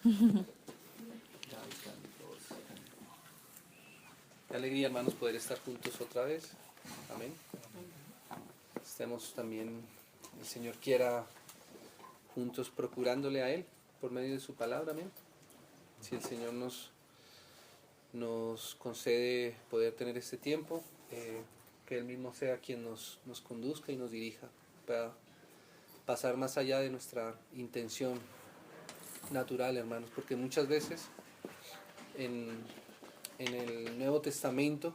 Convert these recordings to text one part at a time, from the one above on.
Qué alegría, hermanos, poder estar juntos otra vez. Amén. Estemos también, el Señor quiera, juntos procurándole a Él por medio de su palabra. Amén. Si el Señor nos concede poder tener este tiempo, que Él mismo sea quien nos conduzca y nos dirija para pasar más allá de nuestra intención natural, hermanos, porque muchas veces en el Nuevo Testamento,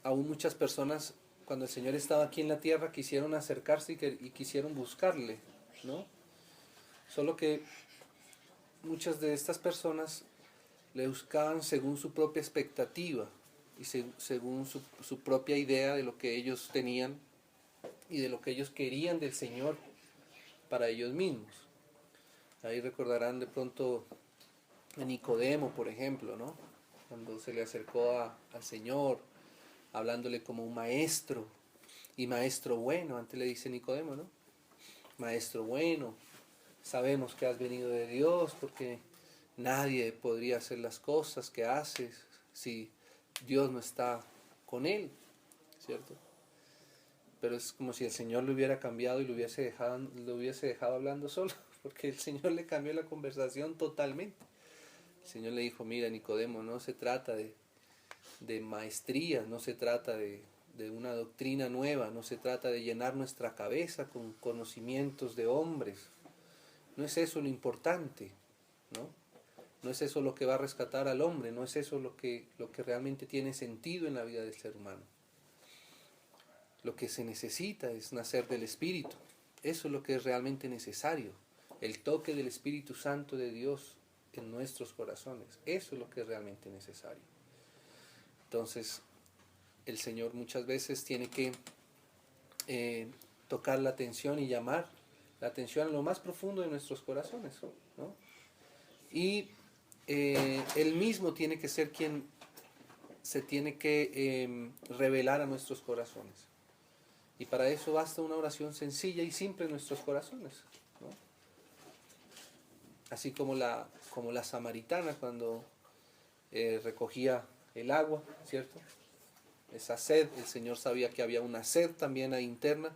aún muchas personas, cuando el Señor estaba aquí en la tierra, quisieron acercarse y quisieron buscarle, ¿no? Solo que muchas de estas personas le buscaban según su propia expectativa y según su propia idea de lo que ellos tenían y de lo que ellos querían del Señor para ellos mismos. Ahí recordarán de pronto a Nicodemo, por ejemplo, ¿no? Cuando se le acercó al Señor, hablándole como un maestro, y maestro bueno, antes le dice Nicodemo, ¿no? Maestro bueno, sabemos que has venido de Dios, porque nadie podría hacer las cosas que haces si Dios no está con él, ¿cierto? Pero es como si el Señor lo hubiera cambiado y lo hubiese dejado hablando solo, porque el Señor le cambió la conversación totalmente. El Señor le dijo, mira Nicodemo, no se trata de maestrías, no se trata de una doctrina nueva, no se trata de llenar nuestra cabeza con conocimientos de hombres. No es eso lo importante, ¿no? No es eso lo que va a rescatar al hombre, no es eso lo que realmente tiene sentido en la vida del ser humano. Lo que se necesita es nacer del Espíritu. Eso es lo que es realmente necesario. El toque del Espíritu Santo de Dios en nuestros corazones. Eso es lo que es realmente necesario. Entonces, el Señor muchas veces tiene que tocar la atención y llamar la atención a lo más profundo de nuestros corazones, ¿no? Y Él mismo tiene que ser quien se tiene que revelar a nuestros corazones. Y para eso basta una oración sencilla y simple en nuestros corazones, ¿no? Así como la samaritana cuando recogía el agua, ¿cierto? Esa sed, el Señor sabía que había una sed también ahí interna,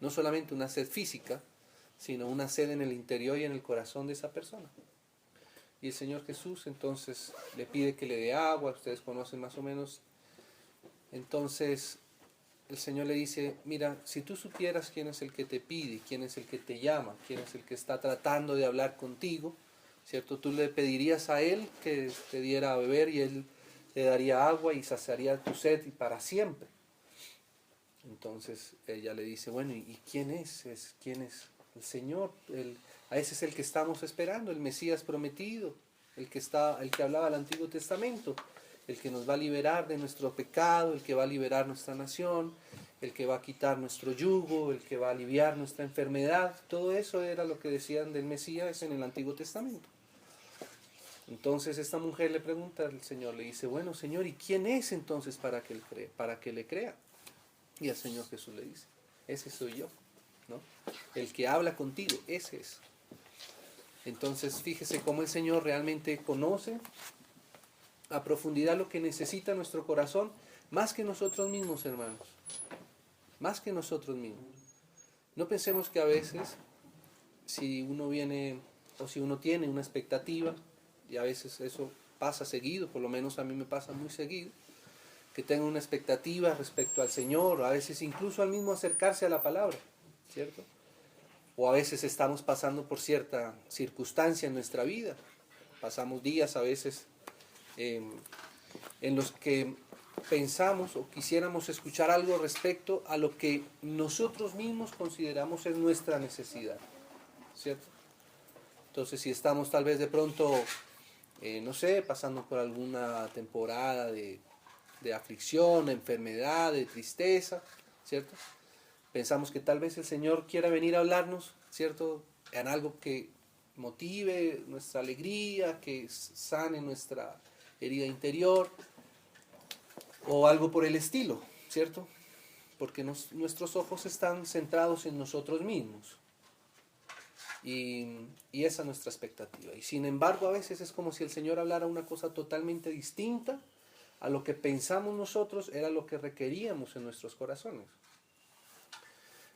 no solamente una sed física, sino una sed en el interior y en el corazón de esa persona. Y el Señor Jesús entonces le pide que le dé agua, ustedes conocen más o menos. Entonces el Señor le dice, mira, si tú supieras quién es el que te pide, quién es el que te llama, quién es el que está tratando de hablar contigo, ¿cierto? Tú le pedirías a Él que te diera a beber y Él te daría agua y saciaría tu sed y para siempre. Entonces ella le dice, bueno, ¿y quién es? ¿Quién es? El Señor, a ese es el que estamos esperando, el Mesías prometido, el que hablaba el Antiguo Testamento, el que nos va a liberar de nuestro pecado, el que va a liberar nuestra nación, el que va a quitar nuestro yugo, el que va a aliviar nuestra enfermedad. Todo eso era lo que decían del Mesías en el Antiguo Testamento. Entonces esta mujer le pregunta al Señor, le dice, bueno Señor, ¿y quién es entonces para que le crea? Y el Señor Jesús le dice, ese soy yo, ¿no? El que habla contigo, ese es. Entonces fíjese cómo el Señor realmente conoce a profundidad lo que necesita nuestro corazón, más que nosotros mismos, hermanos. Más que nosotros mismos. No pensemos que a veces, si uno viene, o si uno tiene una expectativa, y a veces eso pasa seguido, por lo menos a mí me pasa muy seguido, que tengo una expectativa respecto al Señor, a veces incluso al mismo acercarse a la palabra, ¿cierto? O a veces estamos pasando por cierta circunstancia en nuestra vida, pasamos días a veces en los que pensamos o quisiéramos escuchar algo respecto a lo que nosotros mismos consideramos es nuestra necesidad, ¿cierto? Entonces si estamos tal vez de pronto, no sé, pasando por alguna temporada de aflicción, de enfermedad, de tristeza, ¿cierto? Pensamos que tal vez el Señor quiera venir a hablarnos, ¿cierto? En algo que motive nuestra alegría, que sane nuestra herida interior, o algo por el estilo, ¿cierto? Porque nuestros ojos están centrados en nosotros mismos. Y esa es nuestra expectativa. Y sin embargo, a veces es como si el Señor hablara una cosa totalmente distinta a lo que pensamos nosotros, era lo que requeríamos en nuestros corazones.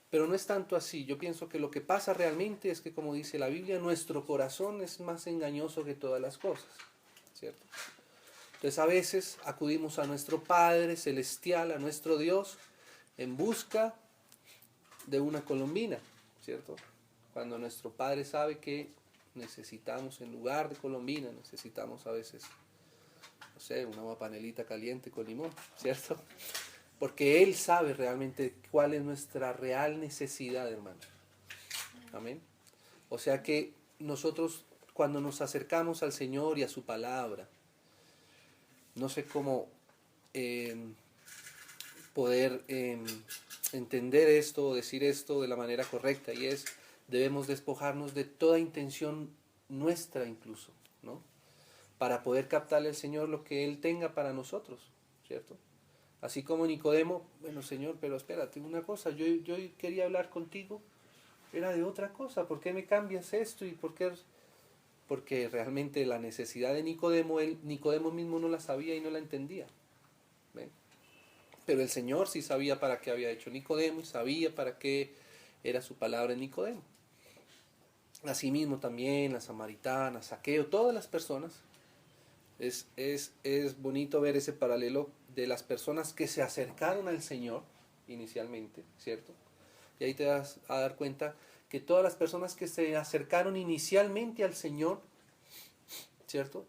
Pero no es tanto así. Yo pienso que lo que pasa realmente es que, como dice la Biblia, nuestro corazón es más engañoso que todas las cosas, ¿cierto? Entonces a veces acudimos a nuestro Padre Celestial, a nuestro Dios, en busca de una colombina, ¿cierto? Cuando nuestro Padre sabe que necesitamos, en lugar de colombina, necesitamos a veces, no sé, una panelita caliente con limón, ¿cierto? Porque Él sabe realmente cuál es nuestra real necesidad, hermano. Amén. O sea que nosotros, cuando nos acercamos al Señor y a su palabra, no sé cómo poder entender esto o decir esto de la manera correcta, y es, debemos despojarnos de toda intención nuestra incluso, ¿no? Para poder captarle al Señor lo que Él tenga para nosotros, ¿cierto? Así como Nicodemo, bueno, Señor, pero espérate, una cosa, yo quería hablar contigo, era de otra cosa, ¿por qué me cambias esto? ¿Y por qué? Porque realmente la necesidad de Nicodemo, Nicodemo mismo no la sabía y no la entendía. ¿Ven? Pero el Señor sí sabía para qué había hecho Nicodemo y sabía para qué era su palabra en Nicodemo. Asimismo también la samaritana, Zaqueo, todas las personas. Es bonito ver ese paralelo de las personas que se acercaron al Señor inicialmente, ¿cierto? Y ahí te vas a dar cuenta que todas las personas que se acercaron inicialmente al Señor, ¿cierto?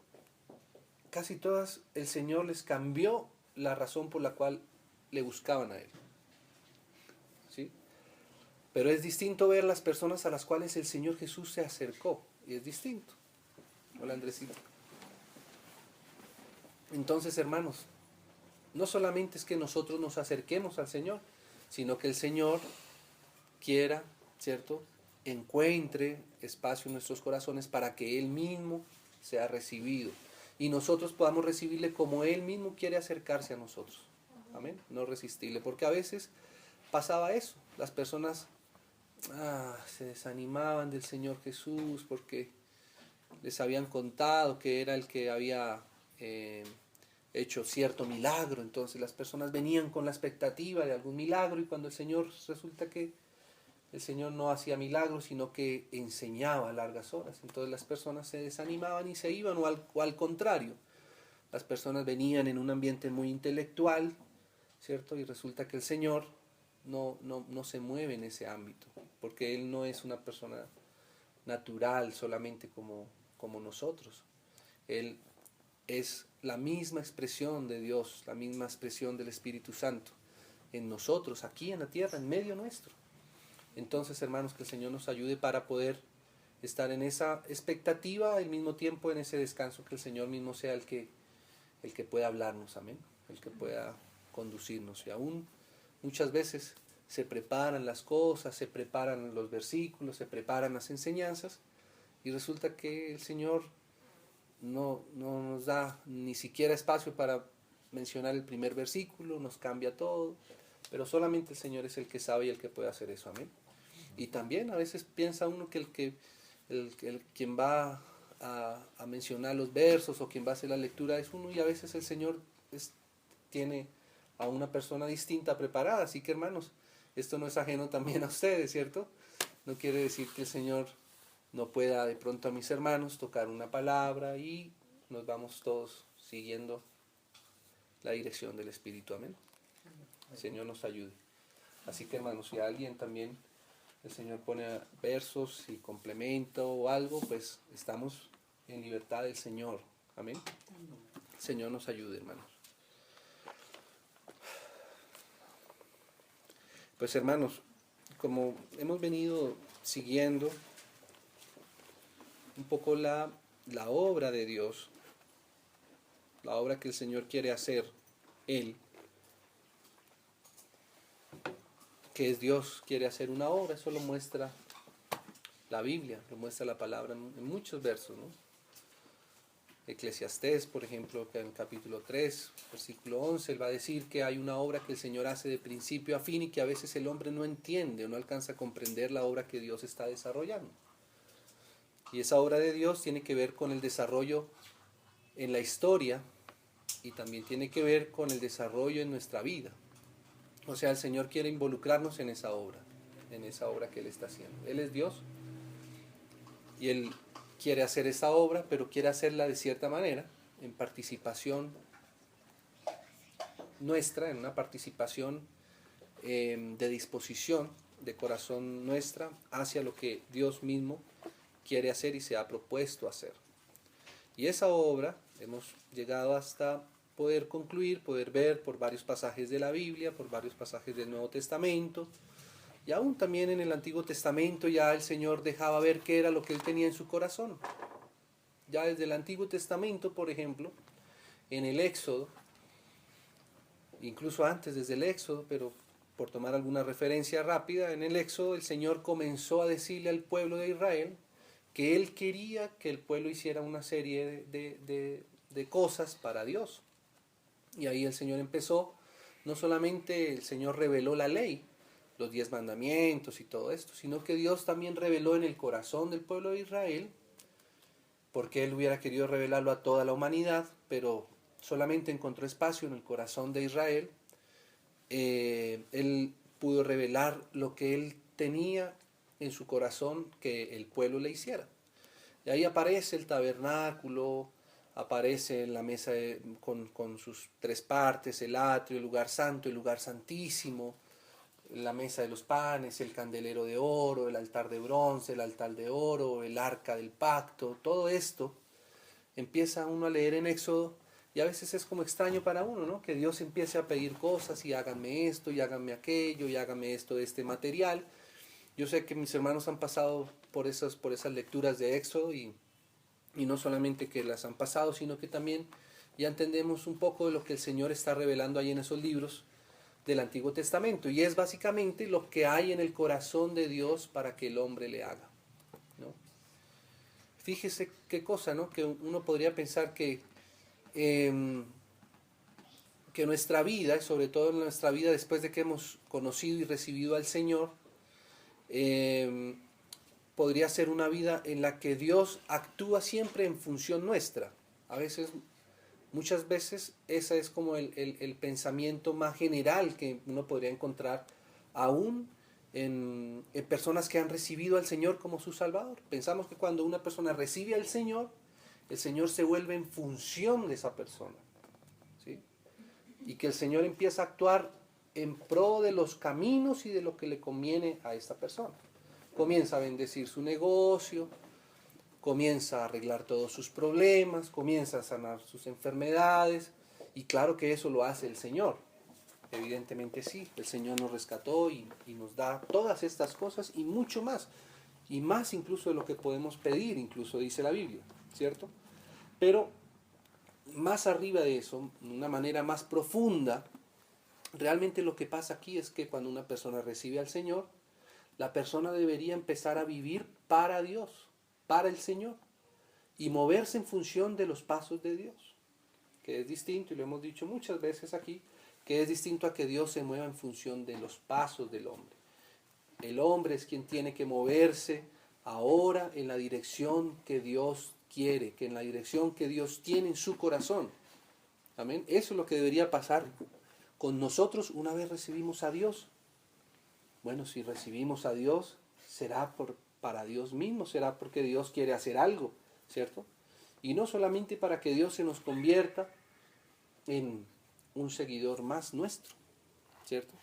Casi todas el Señor les cambió la razón por la cual le buscaban a Él, ¿sí? Pero es distinto ver las personas a las cuales el Señor Jesús se acercó, y es distinto. Hola, Andresito. Entonces, hermanos, no solamente es que nosotros nos acerquemos al Señor, sino que el Señor quiera, ¿cierto?, encuentre espacio en nuestros corazones para que Él mismo sea recibido y nosotros podamos recibirle como Él mismo quiere acercarse a nosotros. Amén. No resistirle, porque a veces pasaba eso. Las personas se desanimaban del Señor Jesús porque les habían contado que era el que había hecho cierto milagro. Entonces las personas venían con la expectativa de algún milagro, y cuando el Señor, resulta que el Señor no hacía milagros, sino que enseñaba largas horas. Entonces las personas se desanimaban y se iban, o al contrario. Las personas venían en un ambiente muy intelectual, ¿cierto? Y resulta que el Señor no se mueve en ese ámbito, porque Él no es una persona natural solamente como nosotros. Él es la misma expresión de Dios, la misma expresión del Espíritu Santo en nosotros, aquí en la tierra, en medio nuestro. Entonces, hermanos, que el Señor nos ayude para poder estar en esa expectativa, al mismo tiempo en ese descanso, que el Señor mismo sea el que pueda hablarnos, amén, el que pueda conducirnos. Y aún muchas veces se preparan las cosas, se preparan los versículos, se preparan las enseñanzas, y resulta que el Señor no nos da ni siquiera espacio para mencionar el primer versículo, nos cambia todo, pero solamente el Señor es el que sabe y el que puede hacer eso, amén. Y también a veces piensa uno que quien va a mencionar los versos o quien va a hacer la lectura es uno, y a veces el Señor tiene a una persona distinta preparada. Así que, hermanos, esto no es ajeno también a ustedes, ¿cierto? No quiere decir que el Señor no pueda de pronto a mis hermanos tocar una palabra y nos vamos todos siguiendo la dirección del Espíritu, amén. El Señor nos ayude. Así que, hermanos, si alguien también el Señor pone versos y complemento o algo, pues estamos en libertad del Señor. Amén. El Señor nos ayude, hermanos. Pues, hermanos, como hemos venido siguiendo un poco la obra de Dios, la obra que el Señor quiere hacer, Él, que es Dios, quiere hacer una obra, eso lo muestra la Biblia, lo muestra la palabra en muchos versos, ¿no? Eclesiastés, por ejemplo, que en el capítulo 3, versículo 11, él va a decir que hay una obra que el Señor hace de principio a fin y que a veces el hombre no entiende o no alcanza a comprender la obra que Dios está desarrollando. Y esa obra de Dios tiene que ver con el desarrollo en la historia y también tiene que ver con el desarrollo en nuestra vida. O sea, el Señor quiere involucrarnos en esa obra que Él está haciendo. Él es Dios y Él quiere hacer esa obra, pero quiere hacerla de cierta manera, en participación nuestra, en una participación de disposición de corazón nuestra hacia lo que Dios mismo quiere hacer y se ha propuesto hacer. Y esa obra hemos llegado hasta poder concluir, poder ver por varios pasajes de la Biblia, por varios pasajes del Nuevo Testamento, y aún también en el Antiguo Testamento ya el Señor dejaba ver qué era lo que Él tenía en su corazón. Ya desde el Antiguo Testamento, por ejemplo, en el Éxodo, incluso antes desde el Éxodo, pero por tomar alguna referencia rápida, en el Éxodo el Señor comenzó a decirle al pueblo de Israel que Él quería que el pueblo hiciera una serie de cosas para Dios. Y ahí el Señor empezó, no solamente el Señor reveló la ley, los 10 mandamientos y todo esto, sino que Dios también reveló en el corazón del pueblo de Israel, porque Él hubiera querido revelarlo a toda la humanidad, pero solamente encontró espacio en el corazón de Israel. Él pudo revelar lo que Él tenía en su corazón que el pueblo le hiciera. Y ahí aparece el tabernáculo, aparece la mesa con sus 3 partes, el atrio, el lugar santo, el lugar santísimo, la mesa de los panes, el candelero de oro, el altar de bronce, el altar de oro, el arca del pacto. Todo esto empieza uno a leer en Éxodo y a veces es como extraño para uno, ¿no? Que Dios empiece a pedir cosas y háganme esto, y háganme aquello, y háganme esto de este material. Yo sé que mis hermanos han pasado por esas lecturas de Éxodo y no solamente que las han pasado, sino que también ya entendemos un poco de lo que el Señor está revelando ahí en esos libros del Antiguo Testamento. Y es básicamente lo que hay en el corazón de Dios para que el hombre le haga, ¿no? Fíjese qué cosa, ¿no? Que uno podría pensar que nuestra vida, sobre todo en nuestra vida después de que hemos conocido y recibido al Señor, podría ser una vida en la que Dios actúa siempre en función nuestra. Muchas veces ese es como el pensamiento más general que uno podría encontrar aún en personas que han recibido al Señor como su Salvador. Pensamos que cuando una persona recibe al Señor, el Señor se vuelve en función de esa persona, ¿sí? Y que el Señor empieza a actuar en pro de los caminos y de lo que le conviene a esta persona. Comienza a bendecir su negocio, comienza a arreglar todos sus problemas, comienza a sanar sus enfermedades, y claro que eso lo hace el Señor. Evidentemente sí, el Señor nos rescató y nos da todas estas cosas y mucho más, y más incluso de lo que podemos pedir, incluso dice la Biblia, ¿cierto? Pero más arriba de eso, de una manera más profunda, realmente lo que pasa aquí es que cuando una persona recibe al Señor, la persona debería empezar a vivir para Dios, para el Señor, y moverse en función de los pasos de Dios, que es distinto, y lo hemos dicho muchas veces aquí, que es distinto a que Dios se mueva en función de los pasos del hombre. El hombre es quien tiene que moverse ahora en la dirección que Dios quiere, que en la dirección que Dios tiene en su corazón. Amén. Eso es lo que debería pasar con nosotros una vez recibimos a Dios. Bueno, si recibimos a Dios, será para Dios mismo, será porque Dios quiere hacer algo, ¿cierto? Y no solamente para que Dios se nos convierta en un seguidor más nuestro, ¿cierto?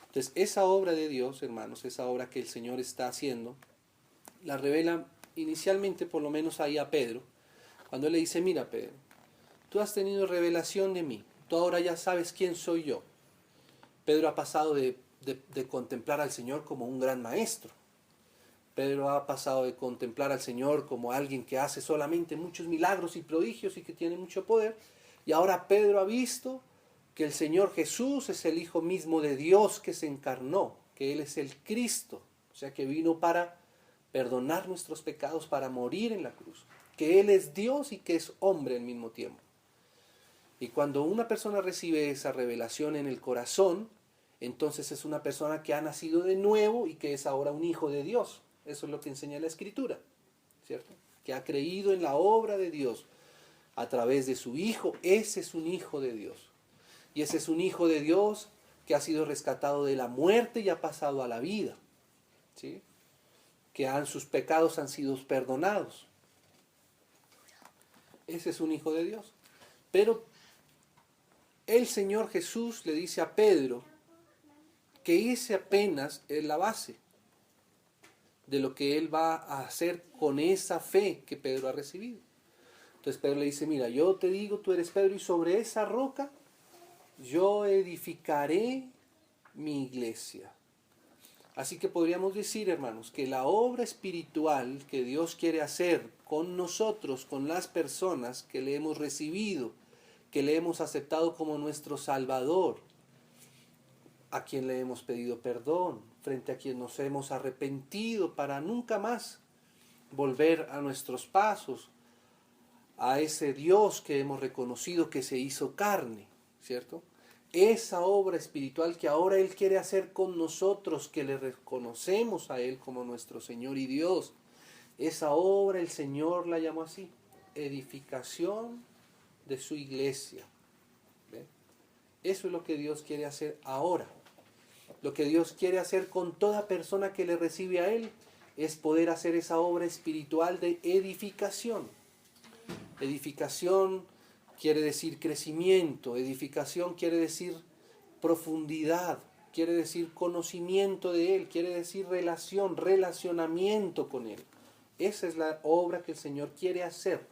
Entonces, esa obra de Dios, hermanos, esa obra que el Señor está haciendo, la revela inicialmente, por lo menos ahí a Pedro, cuando él le dice, mira Pedro, tú has tenido revelación de mí, tú ahora ya sabes quién soy yo. Pedro ha pasado de contemplar al Señor como un gran maestro. Pedro ha pasado de contemplar al Señor como alguien que hace solamente muchos milagros y prodigios y que tiene mucho poder. Y ahora Pedro ha visto que el Señor Jesús es el Hijo mismo de Dios que se encarnó, que Él es el Cristo, o sea que vino para perdonar nuestros pecados, para morir en la cruz, que Él es Dios y que es hombre al mismo tiempo. Y cuando una persona recibe esa revelación en el corazón, entonces es una persona que ha nacido de nuevo y que es ahora un hijo de Dios. Eso es lo que enseña la Escritura, ¿cierto? que ha creído en la obra de Dios a través de su Hijo, ese es un hijo de Dios. Y ese es un hijo de Dios que ha sido rescatado de la muerte y ha pasado a la vida, ¿sí? Sus pecados han sido perdonados. Ese es un hijo de Dios. Pero el Señor Jesús le dice a Pedro que ese apenas es la base de lo que él va a hacer con esa fe que Pedro ha recibido. Entonces Pedro le dice, mira, yo te digo, tú eres Pedro, y sobre esa roca yo edificaré mi iglesia. Así que podríamos decir, hermanos, que la obra espiritual que Dios quiere hacer con nosotros, con las personas que le hemos recibido, que le hemos aceptado como nuestro Salvador, a quien le hemos pedido perdón, frente a quien nos hemos arrepentido para nunca más volver a nuestros pasos, a ese Dios que hemos reconocido que se hizo carne, ¿cierto? Esa obra espiritual que ahora Él quiere hacer con nosotros, que le reconocemos a Él como nuestro Señor y Dios, esa obra el Señor la llamó así, edificación de su iglesia. ¿Ve? Eso es lo que Dios quiere hacer ahora. Lo que Dios quiere hacer con toda persona que le recibe a Él es poder hacer esa obra espiritual de edificación. Edificación quiere decir crecimiento, edificación quiere decir profundidad, quiere decir conocimiento de Él, quiere decir relacionamiento con Él. Esa es la obra que el Señor quiere hacer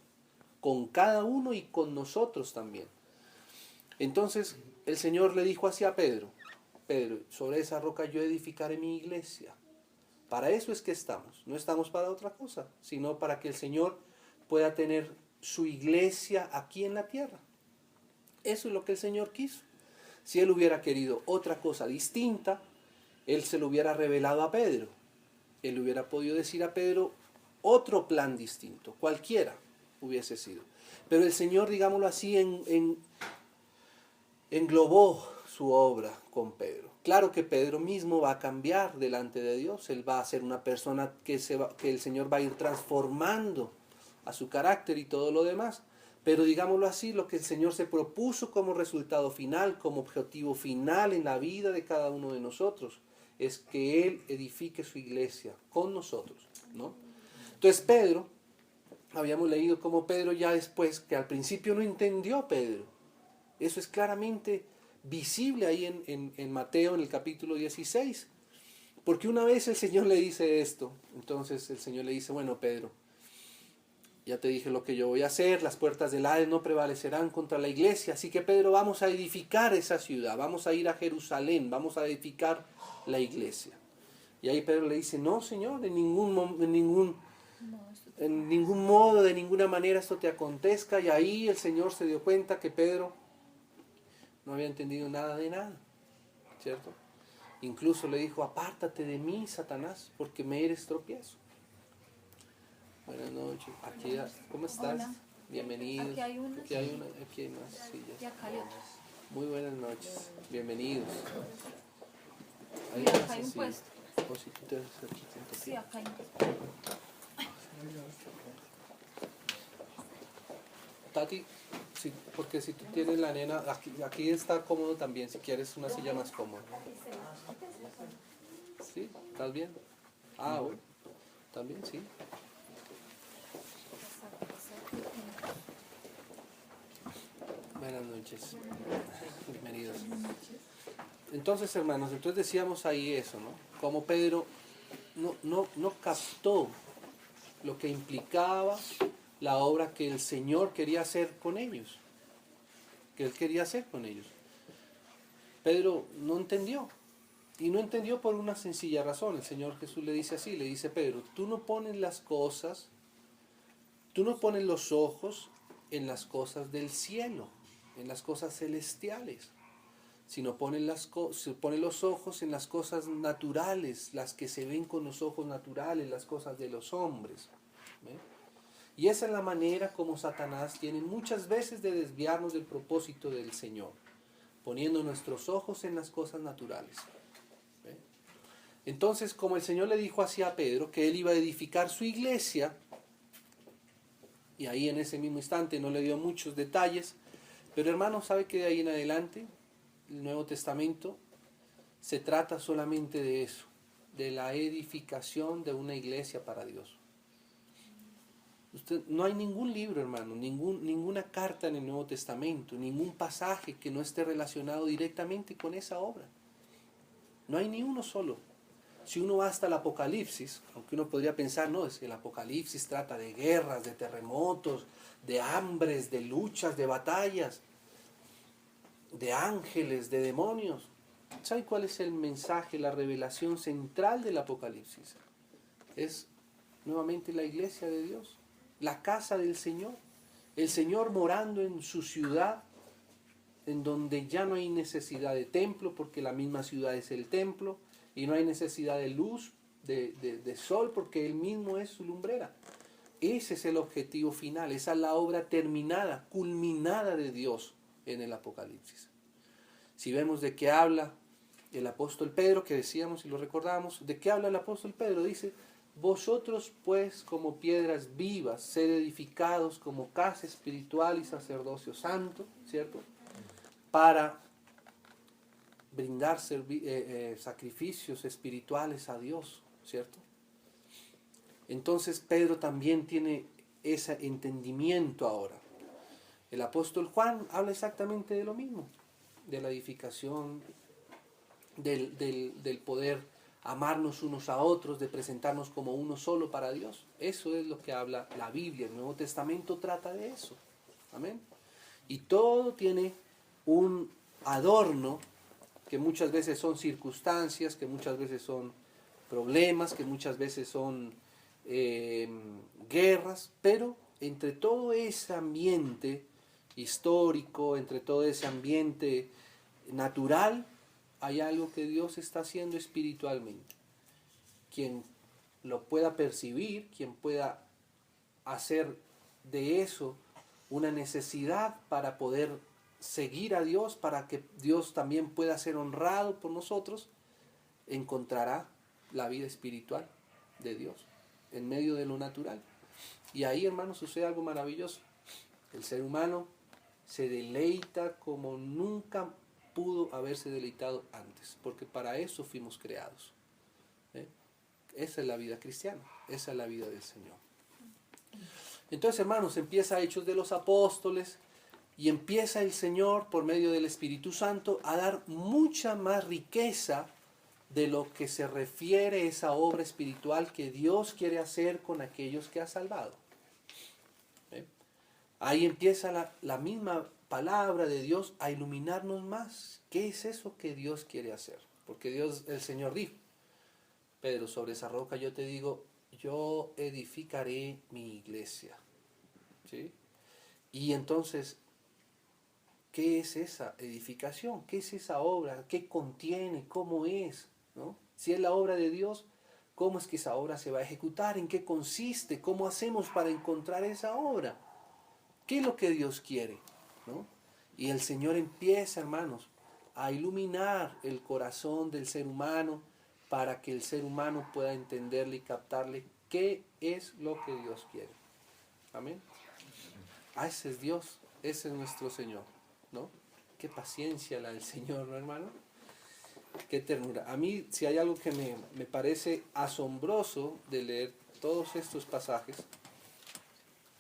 con cada uno y con nosotros también. Entonces el Señor le dijo así a Pedro, Pedro, sobre esa roca yo edificaré mi iglesia. Para eso es que estamos, no estamos para otra cosa, sino para que el Señor pueda tener su iglesia aquí en la tierra. Eso es lo que el Señor quiso. Si Él hubiera querido otra cosa distinta, Él se lo hubiera revelado a Pedro. Él hubiera podido decir a Pedro otro plan distinto, cualquiera hubiese sido. Pero el Señor, digámoslo así, englobó su obra con Pedro. Claro que Pedro mismo va a cambiar delante de Dios. Él va a ser una persona que el Señor va a ir transformando a su carácter y todo lo demás. Pero digámoslo así, lo que el Señor se propuso como resultado final, como objetivo final en la vida de cada uno de nosotros, es que Él edifique su iglesia con nosotros, ¿no? Entonces Pedro, habíamos leído como Pedro ya después, que al principio no entendió Pedro. Eso es claramente visible ahí en Mateo, en el capítulo 16. Porque una vez el Señor le dice esto, entonces el Señor le dice, bueno Pedro, ya te dije lo que yo voy a hacer, las puertas del Hades no prevalecerán contra la iglesia, así que Pedro, vamos a edificar esa ciudad, vamos a ir a Jerusalén, vamos a edificar la iglesia. Y ahí Pedro le dice, no Señor, en ningún modo, de ninguna manera esto te acontezca. Y ahí el Señor se dio cuenta que Pedro no había entendido nada de nada, ¿cierto? Incluso le dijo, apártate de mí, Satanás, porque me eres tropiezo. Buenas noches. Aquí, ¿cómo estás? Hola. Bienvenidos. Aquí hay una. Aquí hay más sillas. Y acá hay otras. Muy buenas noches. Bienvenidos. Mira, acá hay un puesto. O si tú te sientas. Sí, acá hay un puesto. Tati, sí, porque si tú tienes la nena, aquí está cómodo también, si quieres una silla más cómoda. ¿Sí? ¿Estás bien? Ah, bueno. También, sí. Buenas noches. Bienvenidos. Entonces, hermanos, entonces decíamos ahí eso, ¿no? Como Pedro no captó lo que implicaba la obra que el Señor quería hacer con ellos. Que Él quería hacer con ellos. Pedro no entendió. Y no entendió por una sencilla razón. El Señor Jesús le dice así, le dice Pedro, tú no pones las cosas, tú no pones los ojos en las cosas del cielo, en las cosas celestiales, sino pones los ojos en las cosas naturales, las que se ven con los ojos naturales, las cosas de los hombres. ¿Ve? Y esa es la manera como Satanás tiene muchas veces de desviarnos del propósito del Señor, poniendo nuestros ojos en las cosas naturales. ¿Ve? Entonces, como el Señor le dijo así a Pedro, que él iba a edificar su iglesia, Y ahí en ese mismo instante no le dio muchos detalles, pero hermano, sabe que de ahí en adelante el Nuevo Testamento se trata solamente de eso, de la edificación de una iglesia para Dios. No hay ningún libro, hermano, ninguna carta en el Nuevo Testamento, ningún pasaje que no esté relacionado directamente con esa obra. No hay ni uno solo. Si uno va hasta el Apocalipsis, aunque uno podría pensar, no, es que el Apocalipsis trata de guerras, de terremotos, de hambres, de luchas, de batallas, de ángeles, de demonios. ¿Sabe cuál es el mensaje, la revelación central del Apocalipsis? Es nuevamente la iglesia de Dios, la casa del Señor, el Señor morando en su ciudad, en donde ya no hay necesidad de templo, porque la misma ciudad es el templo, y no hay necesidad de luz, de sol, porque Él mismo es su lumbrera. Ese es el objetivo final, esa es la obra terminada, culminada de Dios en el Apocalipsis. Si vemos de qué habla el apóstol Pedro, que decíamos y lo recordamos, ¿de qué habla el apóstol Pedro? Dice, vosotros pues como piedras vivas, sed edificados como casa espiritual y sacerdocio santo, ¿cierto? Para brindar sacrificios espirituales a Dios, ¿cierto? Entonces Pedro también tiene ese entendimiento ahora. El apóstol Juan habla exactamente de lo mismo, de la edificación, del poder amarnos unos a otros, de presentarnos como uno solo para Dios. Eso es lo que habla la Biblia. El Nuevo Testamento trata de eso. Amén. Y todo tiene un adorno, que muchas veces son circunstancias, que muchas veces son problemas, que muchas veces son guerras, pero entre todo ese ambiente histórico, entre todo ese ambiente natural, hay algo que Dios está haciendo espiritualmente. Quien lo pueda percibir, quien pueda hacer de eso una necesidad para poder seguir a Dios, para que Dios también pueda ser honrado por nosotros, encontrará la vida espiritual de Dios en medio de lo natural. Y ahí, hermanos, sucede algo maravilloso. El ser humano se deleita como nunca pudo haberse deleitado antes, porque para eso fuimos creados. Esa es la vida cristiana, esa es la vida del Señor. Entonces, hermanos, empieza Hechos de los Apóstoles, y empieza el Señor, por medio del Espíritu Santo, a dar mucha más riqueza de lo que se refiere a esa obra espiritual que Dios quiere hacer con aquellos que ha salvado. Ahí empieza la misma palabra de Dios a iluminarnos más. ¿Qué es eso que Dios quiere hacer? Porque Dios, el Señor dijo, Pedro, sobre esa roca yo te digo, yo edificaré mi iglesia. ¿Sí? Y entonces, ¿qué es esa edificación? ¿Qué es esa obra? ¿Qué contiene? ¿Cómo es? ¿No? Si es la obra de Dios, ¿cómo es que esa obra se va a ejecutar? ¿En qué consiste? ¿Cómo hacemos para encontrar esa obra? ¿Qué es lo que Dios quiere? ¿No? Y el Señor empieza, hermanos, a iluminar el corazón del ser humano para que el ser humano pueda entenderle y captarle qué es lo que Dios quiere. Amén. Ah, ese es Dios, ese es nuestro Señor, ¿no? Qué paciencia la del Señor, ¿no, hermano? Qué ternura. A mí, si hay algo que me parece asombroso de leer todos estos pasajes,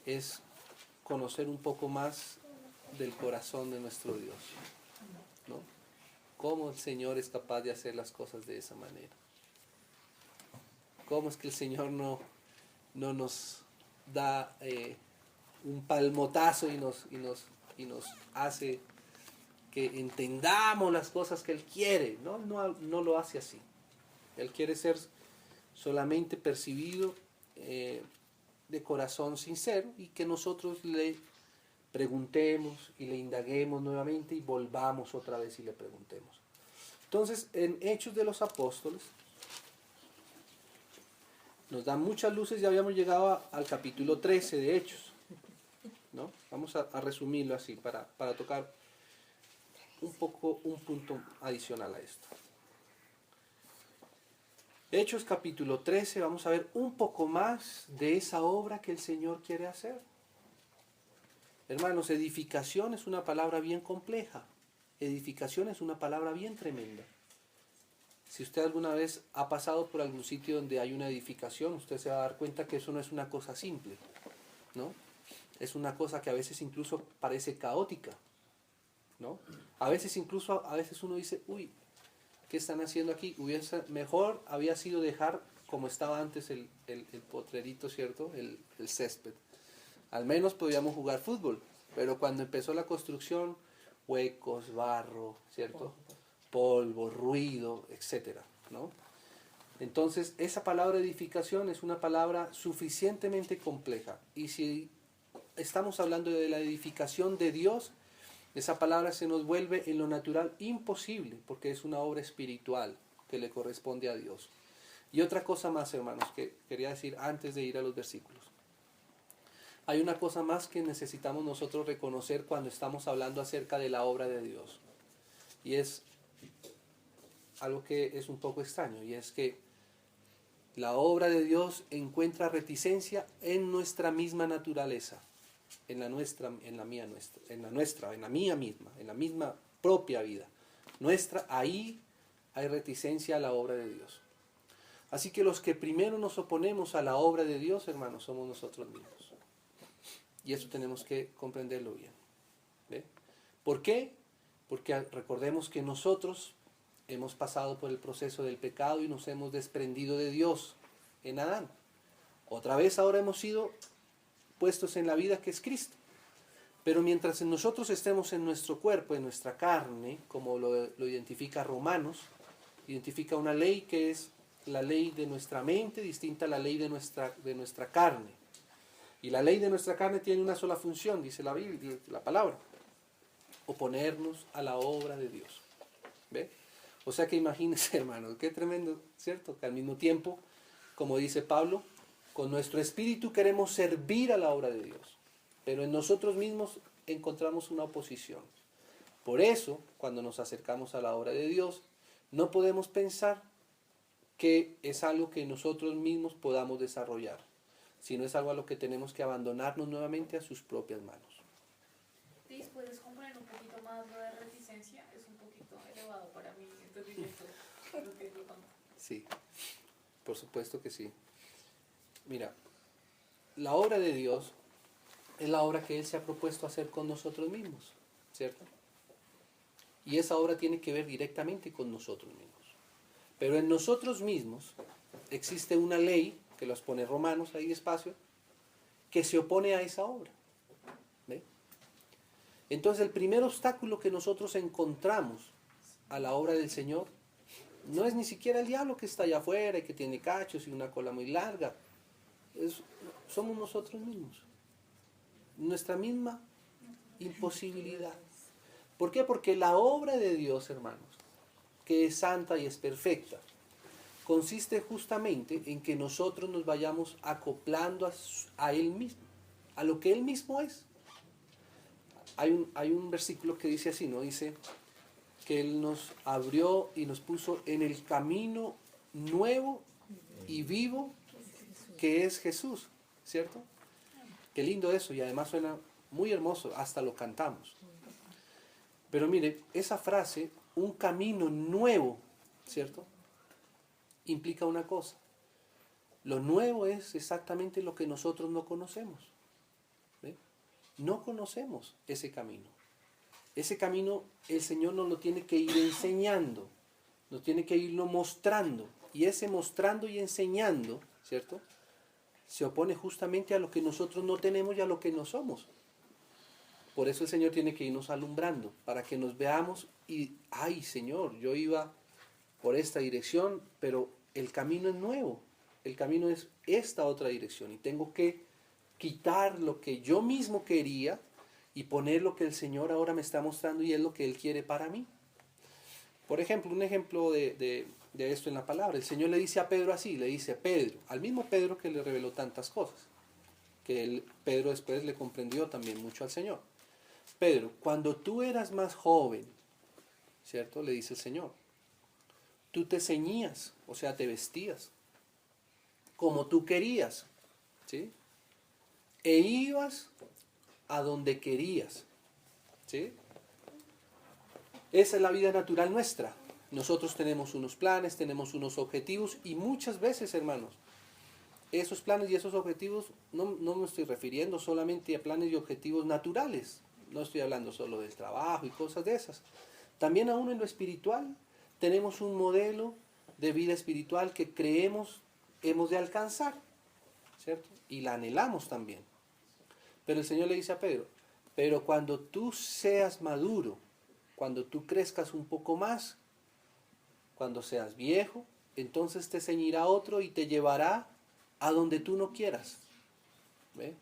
es conocer un poco más del corazón de nuestro Dios, ¿no? Cómo el Señor es capaz de hacer las cosas de esa manera. Cómo es que el Señor no nos da un palmotazo y nos hace que entendamos las cosas que Él quiere. No lo hace así. Él quiere ser solamente percibido de corazón sincero, y que nosotros le preguntemos y le indaguemos nuevamente y volvamos otra vez y le preguntemos. Entonces, en Hechos de los Apóstoles nos dan muchas luces. Ya habíamos llegado al capítulo 13 de Hechos, ¿no? Vamos a resumirlo así para tocar un punto adicional a esto. Hechos capítulo 13, vamos a ver un poco más de esa obra que el Señor quiere hacer. Hermanos, edificación es una palabra bien compleja. Edificación es una palabra bien tremenda. Si usted alguna vez ha pasado por algún sitio donde hay una edificación, usted se va a dar cuenta que eso no es una cosa simple, ¿no? Es una cosa que a veces incluso parece caótica, ¿no? A veces uno dice, uy, ¿qué están haciendo aquí? Mejor había sido dejar como estaba antes el potrerito, ¿cierto? El césped. Al menos podíamos jugar fútbol, pero cuando empezó la construcción, huecos, barro, ¿cierto? Polvo, ruido, etcétera, ¿no? Entonces, esa palabra edificación es una palabra suficientemente compleja. Y si estamos hablando de la edificación de Dios, esa palabra se nos vuelve en lo natural imposible, porque es una obra espiritual que le corresponde a Dios. Y otra cosa más, hermanos, que quería decir antes de ir a los versículos. Hay una cosa más que necesitamos nosotros reconocer cuando estamos hablando acerca de la obra de Dios. Y es algo que es un poco extraño, y es que la obra de Dios encuentra reticencia en nuestra misma naturaleza, en la mía misma, en la misma propia vida. Ahí hay reticencia a la obra de Dios. Así que los que primero nos oponemos a la obra de Dios, hermanos, somos nosotros mismos. Y eso tenemos que comprenderlo bien. ¿Ve? ¿Por qué? Porque recordemos que nosotros hemos pasado por el proceso del pecado y nos hemos desprendido de Dios en Adán. Otra vez ahora hemos sido puestos en la vida que es Cristo. Pero mientras nosotros estemos en nuestro cuerpo, en nuestra carne, como lo identifica Romanos, identifica una ley que es la ley de nuestra mente, distinta a la ley de nuestra carne. Y la ley de nuestra carne tiene una sola función, dice la Biblia, la palabra: oponernos a la obra de Dios. ¿Ve? O sea que imagínense, hermanos, qué tremendo, ¿cierto? Que al mismo tiempo, como dice Pablo, con nuestro espíritu queremos servir a la obra de Dios, pero en nosotros mismos encontramos una oposición. Por eso, cuando nos acercamos a la obra de Dios, no podemos pensar que es algo que nosotros mismos podamos desarrollar, sino es algo a lo que tenemos que abandonarnos nuevamente a sus propias manos. ¿Puedes componer un poquito más lo de reticencia? Es un poquito elevado para mí, entonces yo no entiendo tanto. Sí, por supuesto que sí. Mira, la obra de Dios es la obra que Él se ha propuesto hacer con nosotros mismos, ¿cierto? Y esa obra tiene que ver directamente con nosotros mismos. Pero en nosotros mismos existe una ley, que los pone Romanos ahí despacio, que se opone a esa obra. ¿Ve? Entonces el primer obstáculo que nosotros encontramos a la obra del Señor no es ni siquiera el diablo que está allá afuera y que tiene cachos y una cola muy larga. Somos nosotros mismos. Nuestra misma imposibilidad. ¿Por qué? Porque la obra de Dios, hermanos, que es santa y es perfecta, consiste justamente en que nosotros nos vayamos acoplando a Él mismo, a lo que Él mismo es. Hay un versículo que dice así, ¿no? Dice que Él nos abrió y nos puso en el camino nuevo y vivo que es Jesús, ¿cierto? Qué lindo eso, y además suena muy hermoso, hasta lo cantamos. Pero mire, esa frase, un camino nuevo, ¿cierto?, implica una cosa. Lo nuevo es exactamente lo que nosotros no conocemos. ¿Ve? No conocemos ese camino. Ese camino el Señor nos lo tiene que ir enseñando, nos tiene que irlo mostrando. Y ese mostrando y enseñando, ¿cierto?, se opone justamente a lo que nosotros no tenemos y a lo que no somos. Por eso el Señor tiene que irnos alumbrando, para que nos veamos y, ay Señor, yo iba por esta dirección, pero el camino es nuevo, el camino es esta otra dirección y tengo que quitar lo que yo mismo quería y poner lo que el Señor ahora me está mostrando y es lo que Él quiere para mí. Por ejemplo, un ejemplo de esto en la palabra, el Señor le dice a Pedro así, le dice a Pedro, al mismo Pedro que le reveló tantas cosas, que Pedro después le comprendió también mucho al Señor. Pedro, cuando tú eras más joven, ¿cierto?, le dice el Señor, tú te ceñías, o sea, te vestías como tú querías, ¿sí? E ibas a donde querías. ¿Sí? Esa es la vida natural nuestra. Nosotros tenemos unos planes, tenemos unos objetivos y muchas veces, hermanos, esos planes y esos objetivos, no me estoy refiriendo solamente a planes y objetivos naturales. No estoy hablando solo del trabajo y cosas de esas. También aún en lo espiritual tenemos un modelo de vida espiritual que creemos hemos de alcanzar, ¿cierto? Y la anhelamos también. Pero el Señor le dice a Pedro, pero cuando tú seas maduro, cuando tú crezcas un poco más, cuando seas viejo, entonces te ceñirá otro y te llevará a donde tú no quieras. ¿Ve?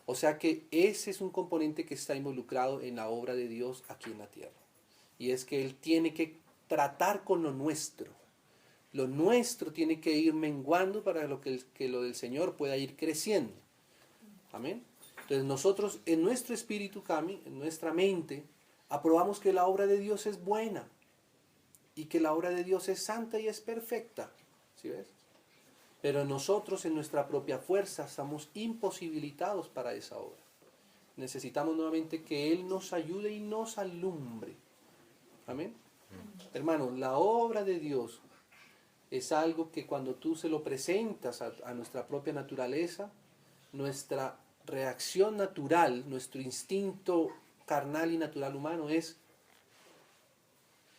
O sea que ese es un componente que está involucrado en la obra de Dios aquí en la tierra. Y es que Él tiene que tratar con lo nuestro. Lo nuestro tiene que ir menguando para que lo del Señor pueda ir creciendo. Amén. Entonces nosotros en nuestro espíritu, Cami, en nuestra mente, aprobamos que la obra de Dios es buena y que la obra de Dios es santa y es perfecta. ¿Sí ves? Pero nosotros en nuestra propia fuerza estamos imposibilitados para esa obra. Necesitamos nuevamente que Él nos ayude y nos alumbre. Amén. Hermanos, la obra de Dios es algo que cuando tú se lo presentas a nuestra propia naturaleza, nuestra reacción natural, nuestro instinto carnal y natural humano es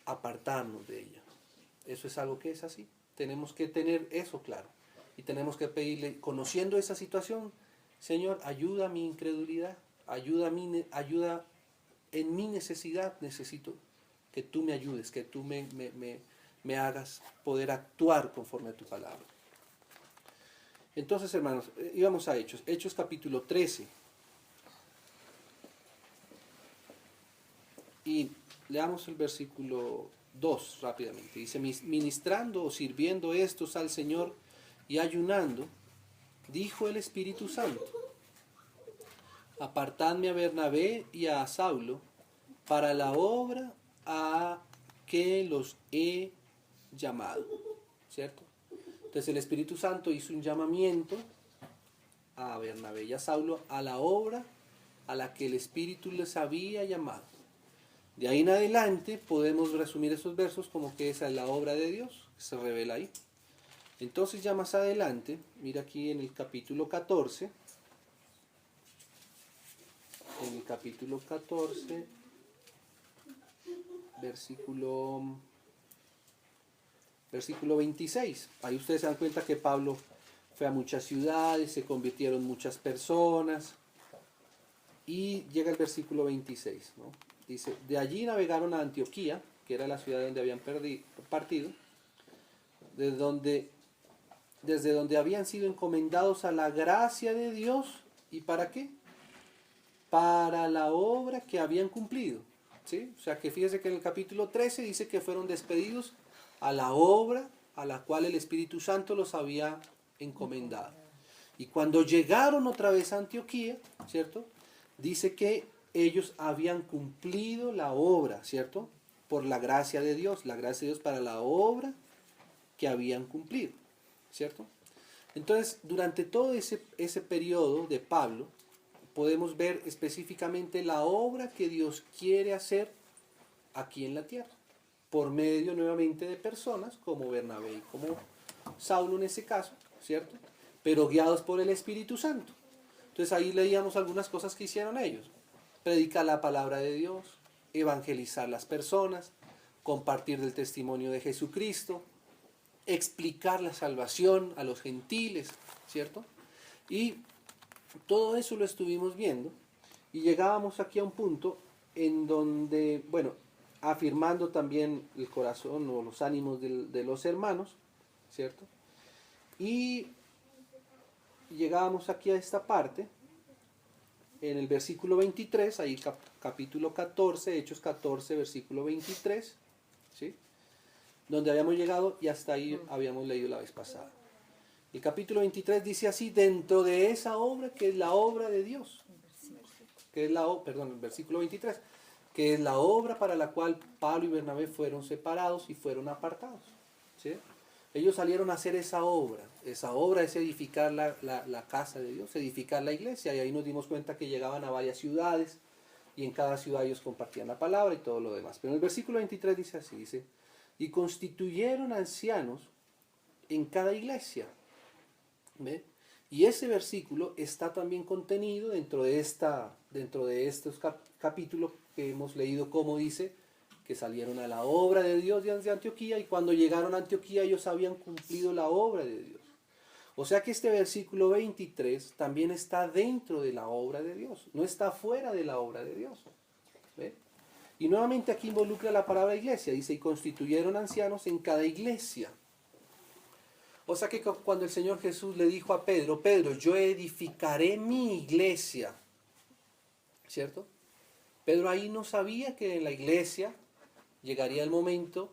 apartarnos de ella. Eso es algo que es así. Tenemos que tener eso claro. Y tenemos que pedirle, conociendo esa situación, Señor, ayuda a mi incredulidad, ayuda en mi necesidad, necesito que tú me ayudes, que tú me hagas poder actuar conforme a tu palabra. Entonces, hermanos, íbamos a Hechos capítulo 13. Y leamos el versículo 2 rápidamente. Dice, ministrando o sirviendo estos al Señor y ayunando, dijo el Espíritu Santo, apartadme a Bernabé y a Saulo para la obra a que los he llamado. ¿Cierto? Entonces el Espíritu Santo hizo un llamamiento a Bernabé y a Saulo a la obra a la que el Espíritu les había llamado. De ahí en adelante podemos resumir esos versos como que esa es la obra de Dios que se revela ahí. Entonces ya más adelante, mira aquí en el capítulo 14, versículo 26. Ahí ustedes se dan cuenta que Pablo fue a muchas ciudades, se convirtieron muchas personas. Y llega el versículo 26, ¿no? Dice, de allí navegaron a Antioquía, que era la ciudad donde habían partido, desde donde habían sido encomendados a la gracia de Dios. ¿Y para qué? Para la obra que habían cumplido. ¿Sí? O sea que fíjese que en el capítulo 13 dice que fueron despedidos a la obra a la cual el Espíritu Santo los había encomendado. Y cuando llegaron otra vez a Antioquía, ¿cierto? Dice que ellos habían cumplido la obra, ¿cierto? Por la gracia de Dios para la obra que habían cumplido, ¿cierto? Entonces, durante todo ese periodo de Pablo, podemos ver específicamente la obra que Dios quiere hacer aquí en la tierra, por medio nuevamente de personas como Bernabé y como Saulo en ese caso, ¿cierto? Pero guiados por el Espíritu Santo. Entonces ahí leíamos algunas cosas que hicieron ellos. Predicar la palabra de Dios, evangelizar las personas, compartir del testimonio de Jesucristo, explicar la salvación a los gentiles, ¿cierto? Y todo eso lo estuvimos viendo y llegábamos aquí a un punto en donde, bueno, afirmando también el corazón o los ánimos de los hermanos, ¿cierto? Y llegábamos aquí a esta parte, en el versículo 23, ahí capítulo 14, Hechos 14, versículo 23, ¿sí? Donde habíamos llegado y hasta ahí habíamos leído la vez pasada. El capítulo 23 dice así, dentro de esa obra que es la obra de Dios, que es el versículo 23, que es la obra para la cual Pablo y Bernabé fueron separados y fueron apartados, ¿sí? Ellos salieron a hacer esa obra. Esa obra es edificar la casa de Dios, edificar la iglesia. Y ahí nos dimos cuenta que llegaban a varias ciudades y en cada ciudad ellos compartían la palabra y todo lo demás. Pero en el versículo 23 dice así, dice, y constituyeron ancianos en cada iglesia. ¿Ve? Y ese versículo está también contenido dentro de estos capítulos que hemos leído, como dice, que salieron a la obra de Dios de Antioquía, y cuando llegaron a Antioquía ellos habían cumplido la obra de Dios. O sea que este versículo 23 también está dentro de la obra de Dios, no está fuera de la obra de Dios. ¿Ve? Y nuevamente aquí involucra la palabra iglesia, dice, y constituyeron ancianos en cada iglesia. O sea que cuando el Señor Jesús le dijo a Pedro, Pedro, yo edificaré mi iglesia, ¿cierto? Pedro ahí no sabía que en la iglesia llegaría el momento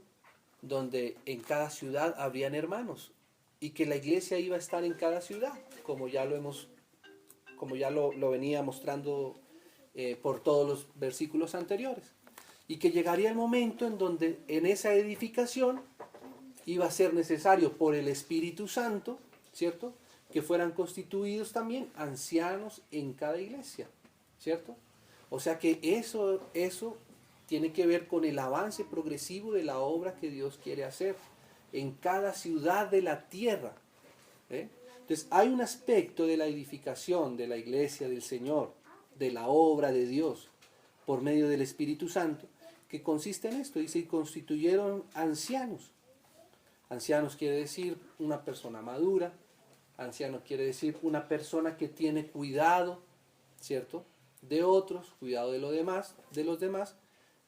donde en cada ciudad habrían hermanos y que la iglesia iba a estar en cada ciudad, como ya lo venía mostrando por todos los versículos anteriores. Y que llegaría el momento en donde en esa edificación iba a ser necesario por el Espíritu Santo, ¿cierto?, que fueran constituidos también ancianos en cada iglesia, ¿cierto? O sea que eso tiene que ver con el avance progresivo de la obra que Dios quiere hacer en cada ciudad de la tierra. Entonces hay un aspecto de la edificación de la iglesia del Señor, de la obra de Dios por medio del Espíritu Santo, que consiste en esto, dice, y constituyeron ancianos. Ancianos quiere decir una persona madura, anciano quiere decir una persona que tiene cuidado, ¿cierto?, de otros, cuidado de los demás,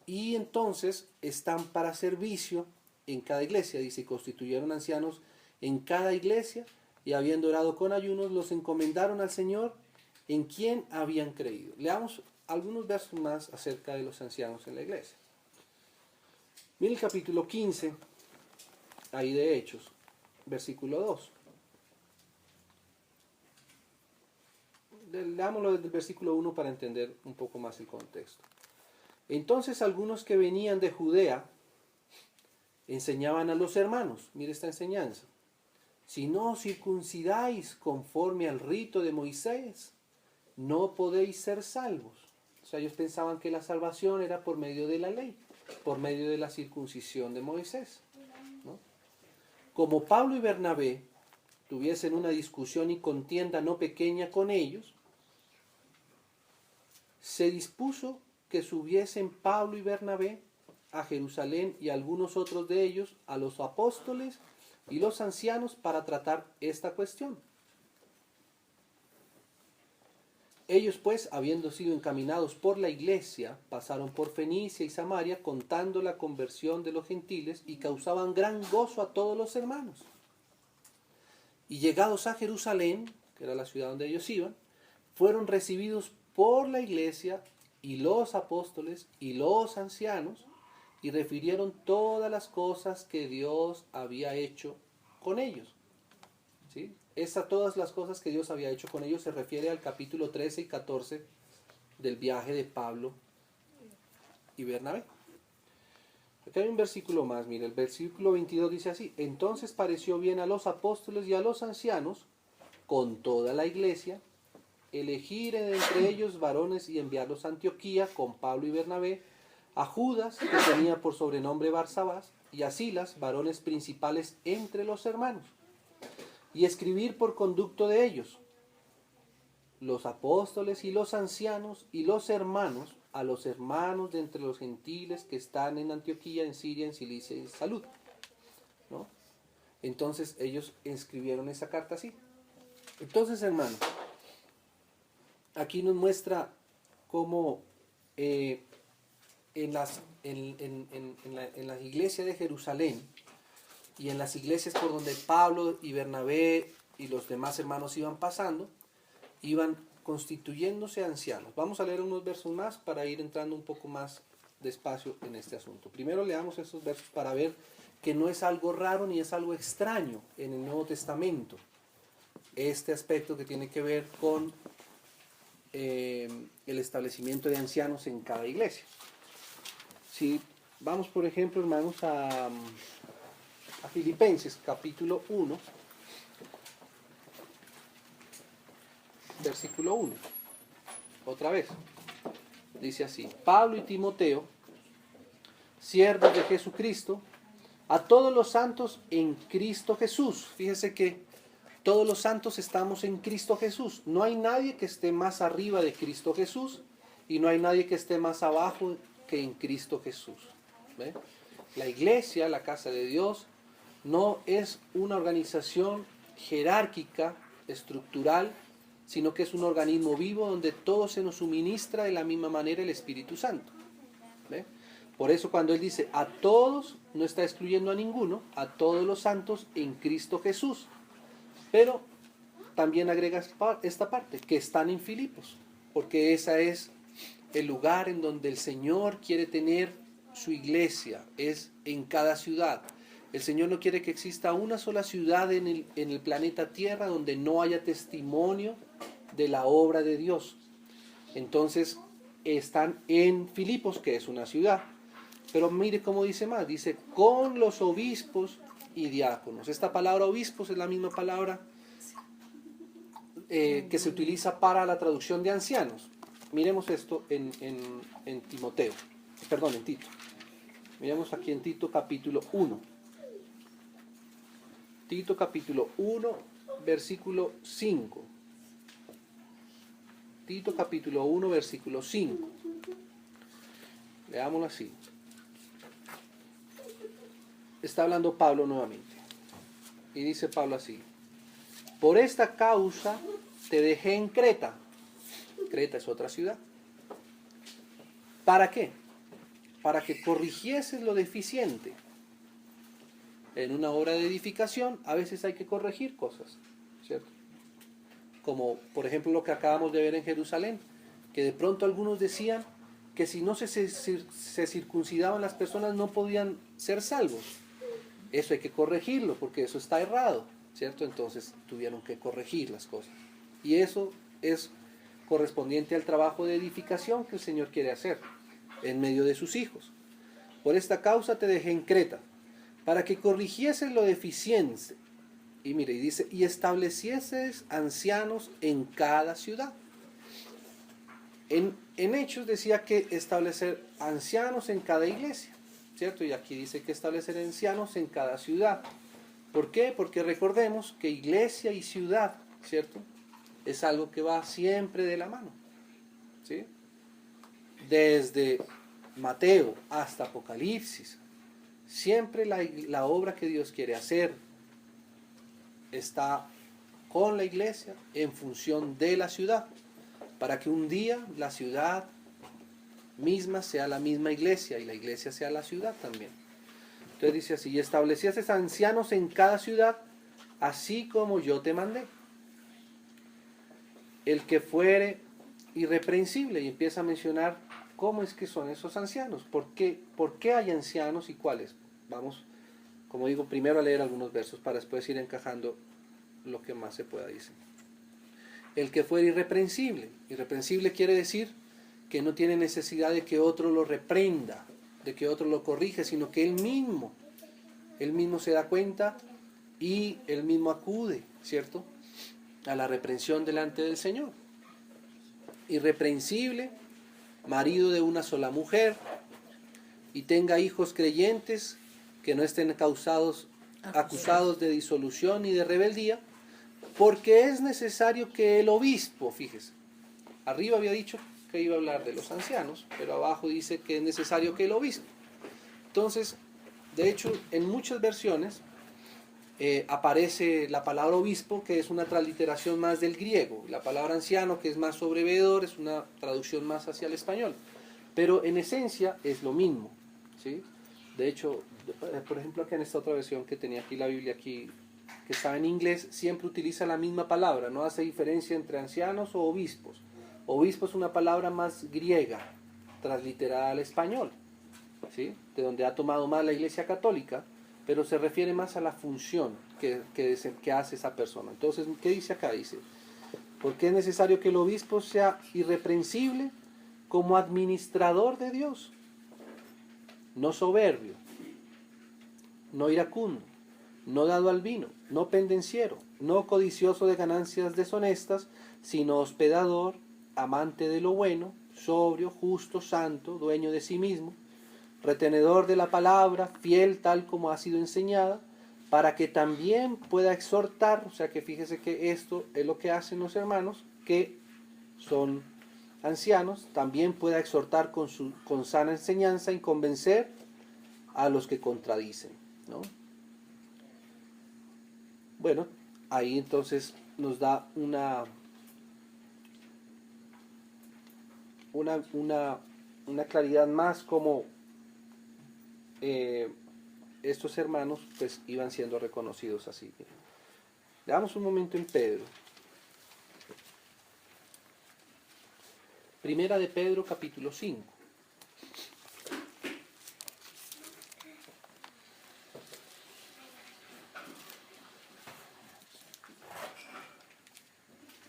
y entonces están para servicio en cada iglesia. Dice, constituyeron ancianos en cada iglesia, y habiendo orado con ayunos, los encomendaron al Señor en quien habían creído. Leamos algunos versos más acerca de los ancianos en la iglesia. Mira el capítulo 15, ahí de Hechos, versículo 2. Leámoslo desde el versículo 1 para entender un poco más el contexto. Entonces algunos que venían de Judea enseñaban a los hermanos, mire esta enseñanza, si no os circuncidáis conforme al rito de Moisés, no podéis ser salvos. O sea, ellos pensaban que la salvación era por medio de la ley, por medio de la circuncisión de Moisés, ¿no? Como Pablo y Bernabé tuviesen una discusión y contienda no pequeña con ellos, se dispuso que subiesen Pablo y Bernabé a Jerusalén y algunos otros de ellos a los apóstoles y los ancianos para tratar esta cuestión. Ellos pues, habiendo sido encaminados por la iglesia, pasaron por Fenicia y Samaria contando la conversión de los gentiles y causaban gran gozo a todos los hermanos. Y llegados a Jerusalén, que era la ciudad donde ellos iban, fueron recibidos por la iglesia y los apóstoles y los ancianos, y refirieron todas las cosas que Dios había hecho con ellos. ¿Sí? Todas las cosas que Dios había hecho con ellos se refiere al capítulo 13 y 14 del viaje de Pablo y Bernabé. Aquí hay un versículo más, mire, el versículo 22 dice así: entonces pareció bien a los apóstoles y a los ancianos, con toda la iglesia, elegir entre ellos varones y enviarlos a Antioquía con Pablo y Bernabé, a Judas, que tenía por sobrenombre Barsabás, y a Silas, varones principales entre los hermanos, y escribir por conducto de ellos, los apóstoles y los ancianos y los hermanos, a los hermanos de entre los gentiles que están en Antioquía, en Siria, en Cilicia y en Salud, ¿no? Entonces ellos escribieron esa carta así. Entonces, hermanos, aquí nos muestra cómo en las iglesias de Jerusalén y en las iglesias por donde Pablo y Bernabé y los demás hermanos iban pasando, iban constituyéndose ancianos. Vamos a leer unos versos más para ir entrando un poco más despacio en este asunto. Primero leamos estos versos para ver que no es algo raro ni es algo extraño en el Nuevo Testamento, este aspecto que tiene que ver con el establecimiento de ancianos en cada iglesia. Si vamos, por ejemplo, hermanos, a a Filipenses capítulo 1, versículo 1. Otra vez. Dice así: Pablo y Timoteo, siervos de Jesucristo, a todos los santos en Cristo Jesús. Fíjese que todos los santos estamos en Cristo Jesús. No hay nadie que esté más arriba de Cristo Jesús y no hay nadie que esté más abajo que en Cristo Jesús. ¿Ve? La iglesia, la casa de Dios, no es una organización jerárquica, estructural, sino que es un organismo vivo donde todo se nos suministra de la misma manera el Espíritu Santo. ¿Ve? Por eso cuando él dice a todos, no está excluyendo a ninguno, a todos los santos en Cristo Jesús. Pero también agrega esta parte, que están en Filipos, porque ese es el lugar en donde el Señor quiere tener su iglesia, es en cada ciudad. El Señor no quiere que exista una sola ciudad en el planeta Tierra donde no haya testimonio de la obra de Dios. Entonces están en Filipos, que es una ciudad. Pero mire cómo dice más, dice con los obispos y diáconos. Esta palabra obispos es la misma palabra que se utiliza para la traducción de ancianos. Miremos esto en Timoteo, perdón, en Tito. Miremos aquí en Tito capítulo 1. Tito capítulo 1, versículo 5. Tito capítulo 1, versículo 5. Leámoslo así. Está hablando Pablo nuevamente. Y dice Pablo así: por esta causa te dejé en Creta. Creta es otra ciudad. ¿Para qué? Para que corrigieses lo deficiente. En una obra de edificación a veces hay que corregir cosas, ¿cierto? Como por ejemplo lo que acabamos de ver en Jerusalén, que de pronto algunos decían que si no se circuncidaban las personas no podían ser salvos. Eso hay que corregirlo porque eso está errado, ¿cierto? Entonces tuvieron que corregir las cosas. Y eso es correspondiente al trabajo de edificación que el Señor quiere hacer en medio de sus hijos. Por esta causa te dejé en Creta, para que corrigieses lo deficiente. Y mire, y dice, y establecieses ancianos en cada ciudad. En Hechos decía que establecer ancianos en cada iglesia, ¿cierto? Y aquí dice que establecer ancianos en cada ciudad. ¿Por qué? Porque recordemos que iglesia y ciudad, ¿cierto?, es algo que va siempre de la mano, ¿sí? Desde Mateo hasta Apocalipsis, siempre la obra que Dios quiere hacer está con la iglesia en función de la ciudad, para que un día la ciudad misma sea la misma iglesia y la iglesia sea la ciudad también. Entonces dice así: y establecías ancianos en cada ciudad, así como yo te mandé. El que fuere irreprensible, y empieza a mencionar cómo es que son esos ancianos, por qué hay ancianos y cuáles. Vamos, como digo, primero a leer algunos versos para después ir encajando lo que más se pueda decir. El que fuere irreprensible. Irreprensible quiere decir que no tiene necesidad de que otro lo reprenda, de que otro lo corrige, sino que él mismo se da cuenta y él mismo acude, ¿cierto?, a la reprensión delante del Señor. Irreprensible, marido de una sola mujer, y tenga hijos creyentes que no estén acusados de disolución y de rebeldía, porque es necesario que el obispo, fíjese, arriba había dicho que iba a hablar de los ancianos, pero abajo dice que es necesario que el obispo. Entonces, de hecho, en muchas versiones aparece la palabra obispo, que es una transliteración más del griego. La palabra anciano, que es más sobreveedor, es una traducción más hacia el español. Pero en esencia es lo mismo, ¿sí? De hecho, por ejemplo, aquí en esta otra versión que tenía aquí la Biblia, aquí, que estaba en inglés, siempre utiliza la misma palabra, no hace diferencia entre ancianos o obispos. Obispo es una palabra más griega, transliterada al español, ¿sí?, de donde ha tomado más la Iglesia Católica, pero se refiere más a la función que hace esa persona. Entonces, ¿qué dice acá? Dice, porque es necesario que el obispo sea irreprensible como administrador de Dios, no soberbio, no iracundo, no dado al vino, no pendenciero, no codicioso de ganancias deshonestas, sino hospedador, amante de lo bueno, sobrio, justo, santo, dueño de sí mismo, retenedor de la palabra, fiel tal como ha sido enseñada, para que también pueda exhortar. O sea que fíjese que esto es lo que hacen los hermanos que son ancianos, también pueda exhortar con sana enseñanza y convencer a los que contradicen, ¿no? Bueno, ahí entonces nos da una claridad más como estos hermanos pues iban siendo reconocidos así. Veamos un momento en Pedro. Primera de Pedro, capítulo 5.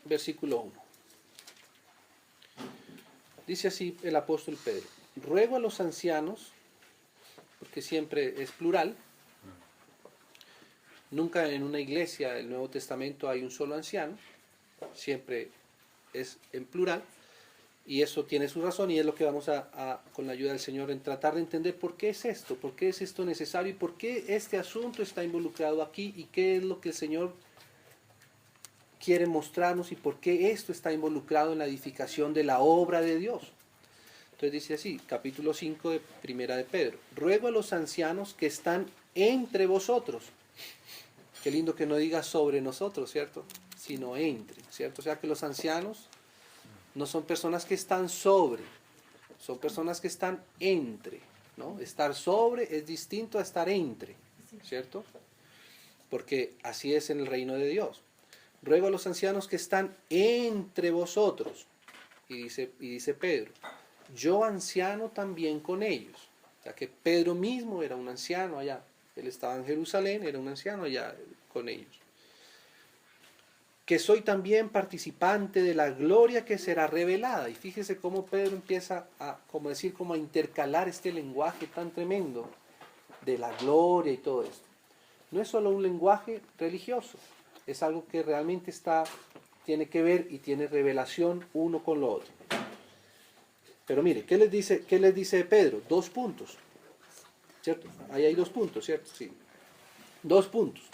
Versículo 1. Dice así el apóstol Pedro: ruego a los ancianos, porque siempre es plural, nunca en una iglesia del Nuevo Testamento hay un solo anciano, siempre es en plural, y eso tiene su razón, y es lo que vamos con la ayuda del Señor, en tratar de entender por qué es esto necesario, y por qué este asunto está involucrado aquí, y qué es lo que el Señor quiere mostrarnos, y por qué esto está involucrado en la edificación de la obra de Dios. Entonces dice así, capítulo 5 de Primera de Pedro: ruego a los ancianos que están entre vosotros. Qué lindo que no diga sobre nosotros, ¿cierto? Sino entre, ¿cierto? O sea que los ancianos no son personas que están sobre, son personas que están entre, ¿no? Estar sobre es distinto a estar entre, ¿cierto? Porque así es en el reino de Dios. Ruego a los ancianos que están entre vosotros. Y dice Pedro: yo anciano también con ellos. O sea que Pedro mismo era un anciano allá. Él estaba en Jerusalén, era un anciano allá con ellos. Que soy también participante de la gloria que será revelada. Y fíjese cómo Pedro empieza como a intercalar este lenguaje tan tremendo de la gloria y todo esto. No es solo un lenguaje religioso, es algo que realmente tiene que ver y tiene revelación uno con lo otro. Pero mire, ¿qué les dice Pedro? 2 puntos, ¿cierto? Ahí hay 2 puntos, ¿cierto? Sí. 2 puntos.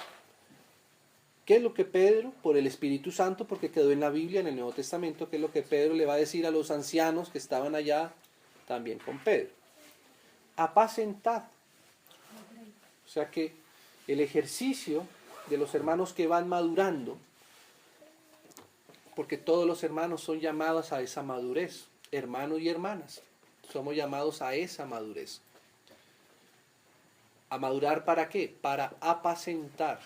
¿Qué es lo que Pedro, por el Espíritu Santo, porque quedó en la Biblia, en el Nuevo Testamento, qué es lo que Pedro le va a decir a los ancianos que estaban allá también con Pedro? Apacentad. O sea que el ejercicio de los hermanos que van madurando, porque todos los hermanos son llamados a esa madurez, hermanos y hermanas, somos llamados a esa madurez. ¿A madurar para qué? Para apacentar.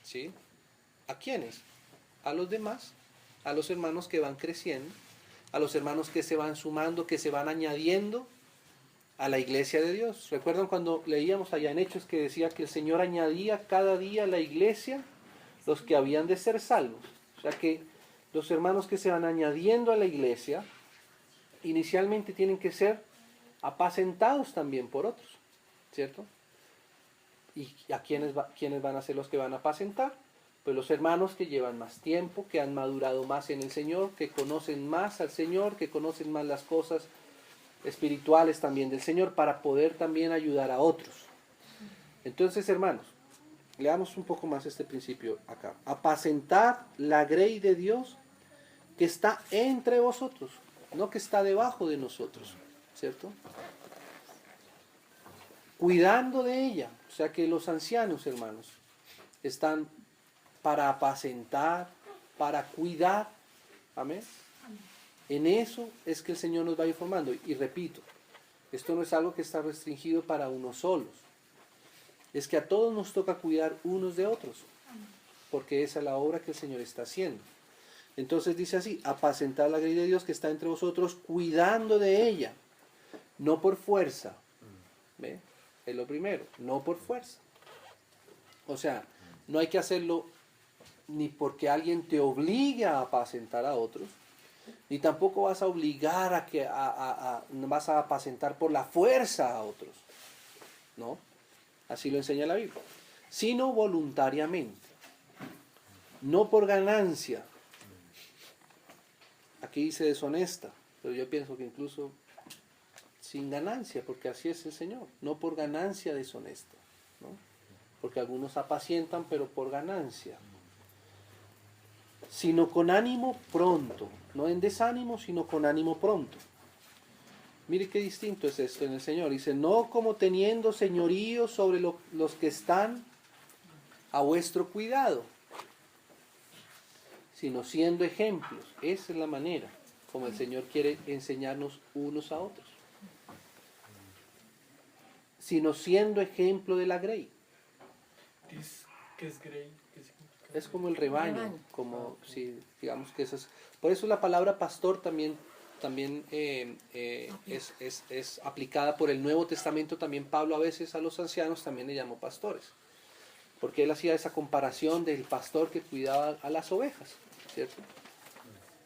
¿Sí? ¿A quiénes? A los demás, a los hermanos que van creciendo, a los hermanos que se van sumando, que se van añadiendo a la iglesia de Dios. ¿Recuerdan cuando leíamos allá en Hechos que decía que el Señor añadía cada día a la iglesia los que habían de ser salvos? O sea que los hermanos que se van añadiendo a la iglesia inicialmente tienen que ser apacentados también por otros, ¿cierto? ¿Y a quiénes van a ser los que van a apacentar? Pues los hermanos que llevan más tiempo, que han madurado más en el Señor, que conocen más al Señor, que conocen más las cosas espirituales también del Señor, para poder también ayudar a otros. Entonces, hermanos, leamos un poco más este principio acá. Apacentar la grey de Dios que está entre vosotros, no que está debajo de nosotros, ¿cierto? Cuidando de ella. O sea que los ancianos, hermanos, están para apacentar, para cuidar. Amén. En eso es que el Señor nos va informando. Y repito, esto no es algo que está restringido para unos solos. Es que a todos nos toca cuidar unos de otros, porque esa es la obra que el Señor está haciendo. Entonces dice así: apacentar la grey de Dios que está entre vosotros, cuidando de ella, no por fuerza. ¿Ve? Es lo primero, no por fuerza. O sea, no hay que hacerlo ni porque alguien te obligue a apacentar a otros, ni tampoco vas a obligar vas a apacentar por la fuerza a otros. ¿No? Así lo enseña la Biblia. sino voluntariamente, no por ganancia. Aquí dice deshonesta, pero yo pienso que incluso sin ganancia, porque así es el Señor, no por ganancia deshonesta, ¿no? Porque algunos apacientan, pero por ganancia, sino con ánimo pronto, no en desánimo, sino con ánimo pronto. Mire qué distinto es esto en el Señor. Dice, no como teniendo señorío sobre los que están a vuestro cuidado, sino siendo ejemplos. Esa es la manera como el Señor quiere enseñarnos unos a otros. Sino siendo ejemplo de la grey. ¿Qué es grey? ¿Qué significa? Es como el rebaño, como si digamos que eso es. Por eso la palabra pastor también es aplicada por el Nuevo Testamento. También Pablo a veces a los ancianos también le llamó pastores, porque él hacía esa comparación del pastor que cuidaba a las ovejas, ¿cierto?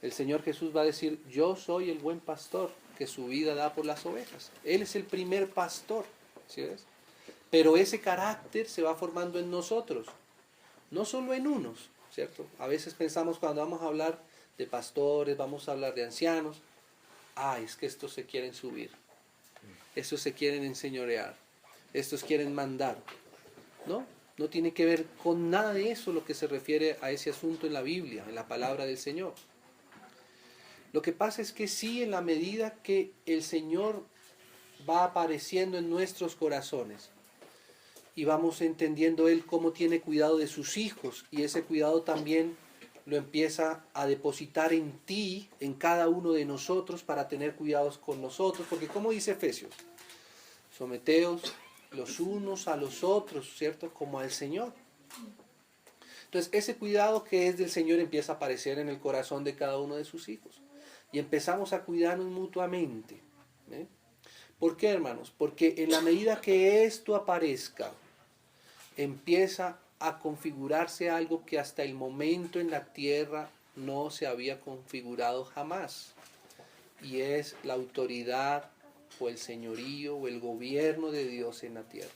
El Señor Jesús va a decir, yo soy el buen pastor que su vida da por las ovejas. Él es el primer pastor, ¿sí ves? Pero ese carácter se va formando en nosotros, no solo en unos, ¿cierto? A veces pensamos cuando vamos a hablar de pastores, vamos a hablar de ancianos, es que estos se quieren subir, estos se quieren enseñorear, estos quieren mandar. No tiene que ver con nada de eso lo que se refiere a ese asunto en la Biblia, en la palabra del Señor. Lo que pasa es que sí, en la medida que el Señor va apareciendo en nuestros corazones y vamos entendiendo Él cómo tiene cuidado de sus hijos, y ese cuidado también lo empieza a depositar en ti, en cada uno de nosotros, para tener cuidados con nosotros, porque como dice Efesios, someteos los unos a los otros, ¿cierto? Como al Señor. Entonces ese cuidado que es del Señor empieza a aparecer en el corazón de cada uno de sus hijos, y empezamos a cuidarnos mutuamente. ¿Por qué, hermanos? Porque en la medida que esto aparezca, empieza a configurarse algo que hasta el momento en la tierra no se había configurado jamás, y es la autoridad o el señorío o el gobierno de Dios en la tierra.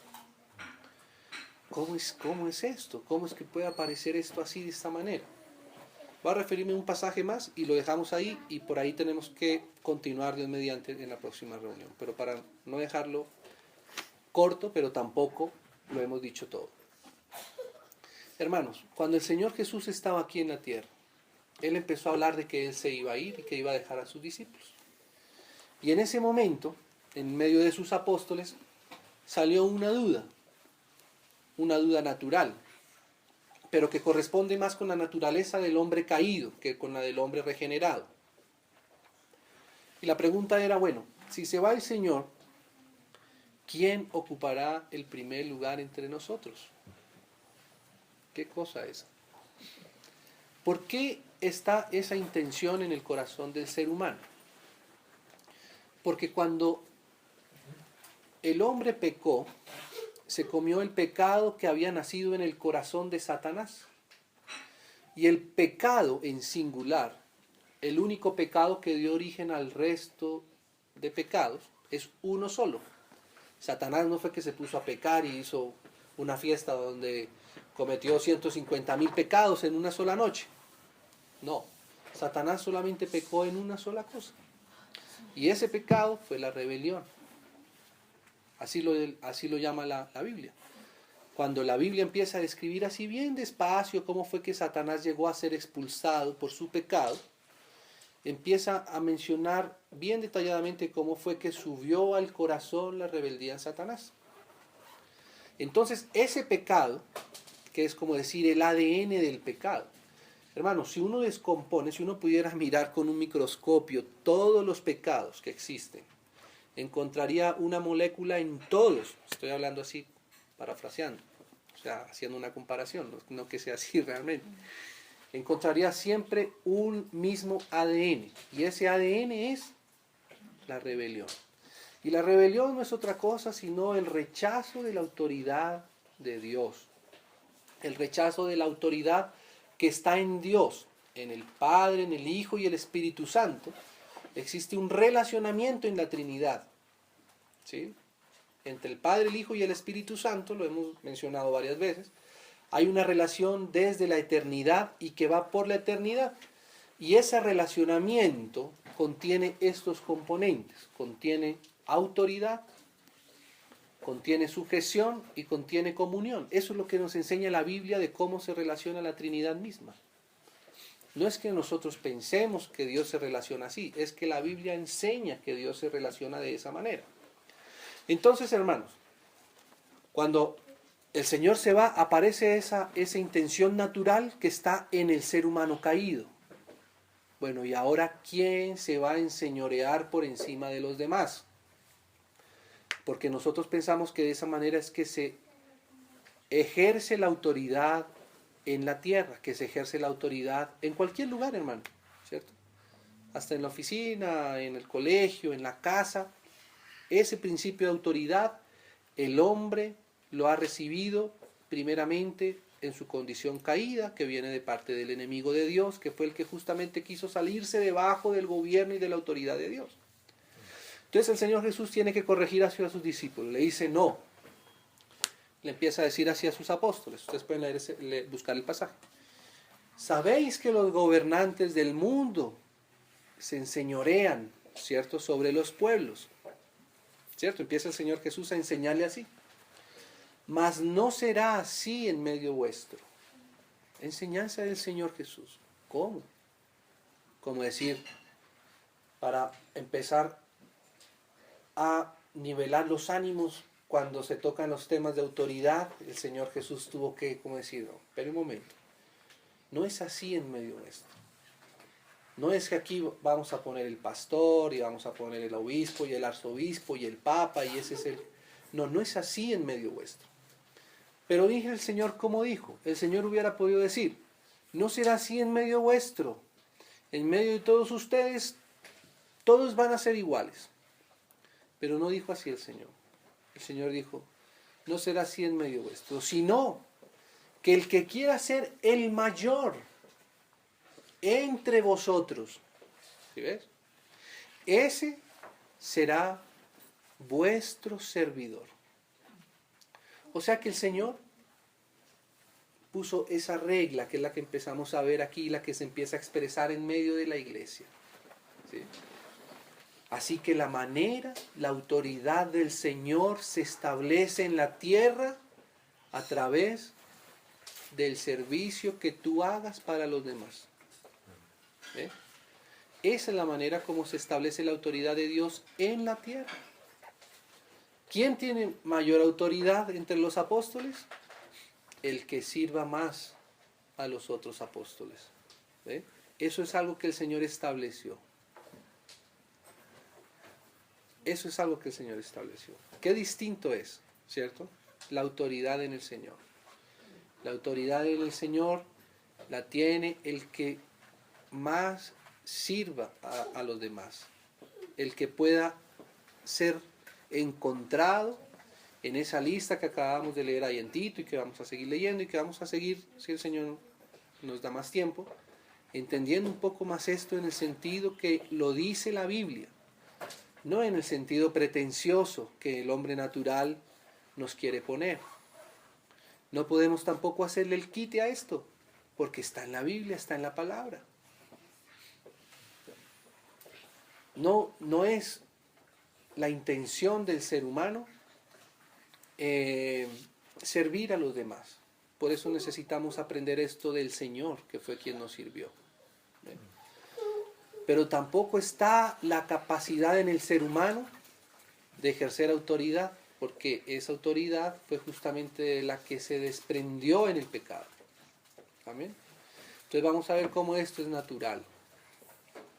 ¿Cómo es esto? ¿Cómo es que puede aparecer esto así, de esta manera? Voy a referirme a un pasaje más y lo dejamos ahí, y por ahí tenemos que continuar Dios mediante en la próxima reunión, pero para no dejarlo corto, pero tampoco lo hemos dicho todo. Hermanos, cuando el Señor Jesús estaba aquí en la tierra, Él empezó a hablar de que Él se iba a ir y que iba a dejar a sus discípulos. Y en ese momento, en medio de sus apóstoles, salió una duda natural, pero que corresponde más con la naturaleza del hombre caído que con la del hombre regenerado. Y la pregunta era, bueno, si se va el Señor, ¿quién ocupará el primer lugar entre nosotros? ¿Qué cosa es? ¿Por qué está esa intención en el corazón del ser humano? Porque cuando el hombre pecó, se comió el pecado que había nacido en el corazón de Satanás. Y el pecado en singular, el único pecado que dio origen al resto de pecados, es uno solo. Satanás no fue que se puso a pecar y hizo una fiesta donde cometió 150,000 pecados en una sola noche. No, Satanás solamente pecó en una sola cosa. Y ese pecado fue la rebelión. Así lo llama la Biblia. Cuando la Biblia empieza a describir así bien despacio cómo fue que Satanás llegó a ser expulsado por su pecado, empieza a mencionar bien detalladamente cómo fue que subió al corazón la rebeldía en Satanás. Entonces, ese pecado, que es como decir el ADN del pecado, hermanos, si uno descompone, si uno pudiera mirar con un microscopio todos los pecados que existen, encontraría una molécula en todos. Estoy hablando así, parafraseando, o sea, haciendo una comparación, no que sea así realmente. Encontraría siempre un mismo ADN, y ese ADN es la rebelión. Y la rebelión no es otra cosa sino el rechazo de la autoridad de Dios, el rechazo de la autoridad que está en Dios, en el Padre, en el Hijo y el Espíritu Santo. Existe un relacionamiento en la Trinidad, ¿sí? entre el Padre, el Hijo y el Espíritu Santo, lo hemos mencionado varias veces. Hay una relación desde la eternidad y que va por la eternidad. Y ese relacionamiento contiene estos componentes, contiene autoridad, contiene sujeción y contiene comunión. Eso es lo que nos enseña la Biblia de cómo se relaciona la Trinidad misma. No es que nosotros pensemos que Dios se relaciona así, es que la Biblia enseña que Dios se relaciona de esa manera. Entonces, hermanos, cuando el Señor se va, aparece esa intención natural que está en el ser humano caído. Bueno, y ahora, ¿quién se va a enseñorear por encima de los demás? Porque nosotros pensamos que de esa manera es que se ejerce la autoridad en la tierra, que se ejerce la autoridad en cualquier lugar, hermano, ¿cierto? Hasta en la oficina, en el colegio, en la casa. Ese principio de autoridad, el hombre lo ha recibido primeramente en su condición caída, que viene de parte del enemigo de Dios, que fue el que justamente quiso salirse debajo del gobierno y de la autoridad de Dios. Entonces el Señor Jesús tiene que corregir hacia sus discípulos. Le dice no. Le empieza a decir hacia sus apóstoles. Ustedes pueden buscar el pasaje. Sabéis que los gobernantes del mundo se enseñorean, ¿cierto?, sobre los pueblos. ¿Cierto? Empieza el Señor Jesús a enseñarle así. Mas no será así en medio vuestro. Enseñanza del Señor Jesús. ¿Cómo? Como decir, para empezar a nivelar los ánimos cuando se tocan los temas de autoridad, el Señor Jesús tuvo que, como decir, no, espera un momento. No es así en medio vuestro. No es que aquí vamos a poner el pastor y vamos a poner el obispo y el arzobispo y el papa y ese es el... No, no es así en medio vuestro. Pero dije el Señor como dijo. El Señor hubiera podido decir, no será así en medio vuestro. En medio de todos ustedes, todos van a ser iguales. Pero no dijo así el Señor. El Señor dijo, no será así en medio vuestro, sino que el que quiera ser el mayor entre vosotros, ¿sí ves? Ese será vuestro servidor. O sea que el Señor puso esa regla, que es la que empezamos a ver aquí, la que se empieza a expresar en medio de la iglesia. ¿Sí? Así que la manera, la autoridad del Señor se establece en la tierra a través del servicio que tú hagas para los demás. ¿Eh? Esa es la manera como se establece la autoridad de Dios en la tierra. ¿Quién tiene mayor autoridad entre los apóstoles? El que sirva más a los otros apóstoles. ¿Eh? Eso es algo que el Señor estableció. Eso es algo que el Señor estableció. Qué distinto es, ¿cierto? La autoridad en el Señor. La autoridad en el Señor la tiene el que más sirva a los demás. El que pueda ser encontrado en esa lista que acabamos de leer ahí en Tito y que vamos a seguir leyendo y que vamos a seguir, si el Señor nos da más tiempo, entendiendo un poco más esto en el sentido que lo dice la Biblia. No en el sentido pretencioso que el hombre natural nos quiere poner. No podemos tampoco hacerle el quite a esto, porque está en la Biblia, está en la palabra. No es la intención del ser humano servir a los demás. Por eso necesitamos aprender esto del Señor, que fue quien nos sirvió. Pero tampoco está la capacidad en el ser humano de ejercer autoridad, porque esa autoridad fue justamente la que se desprendió en el pecado. ¿Amén? Entonces vamos a ver cómo esto es natural,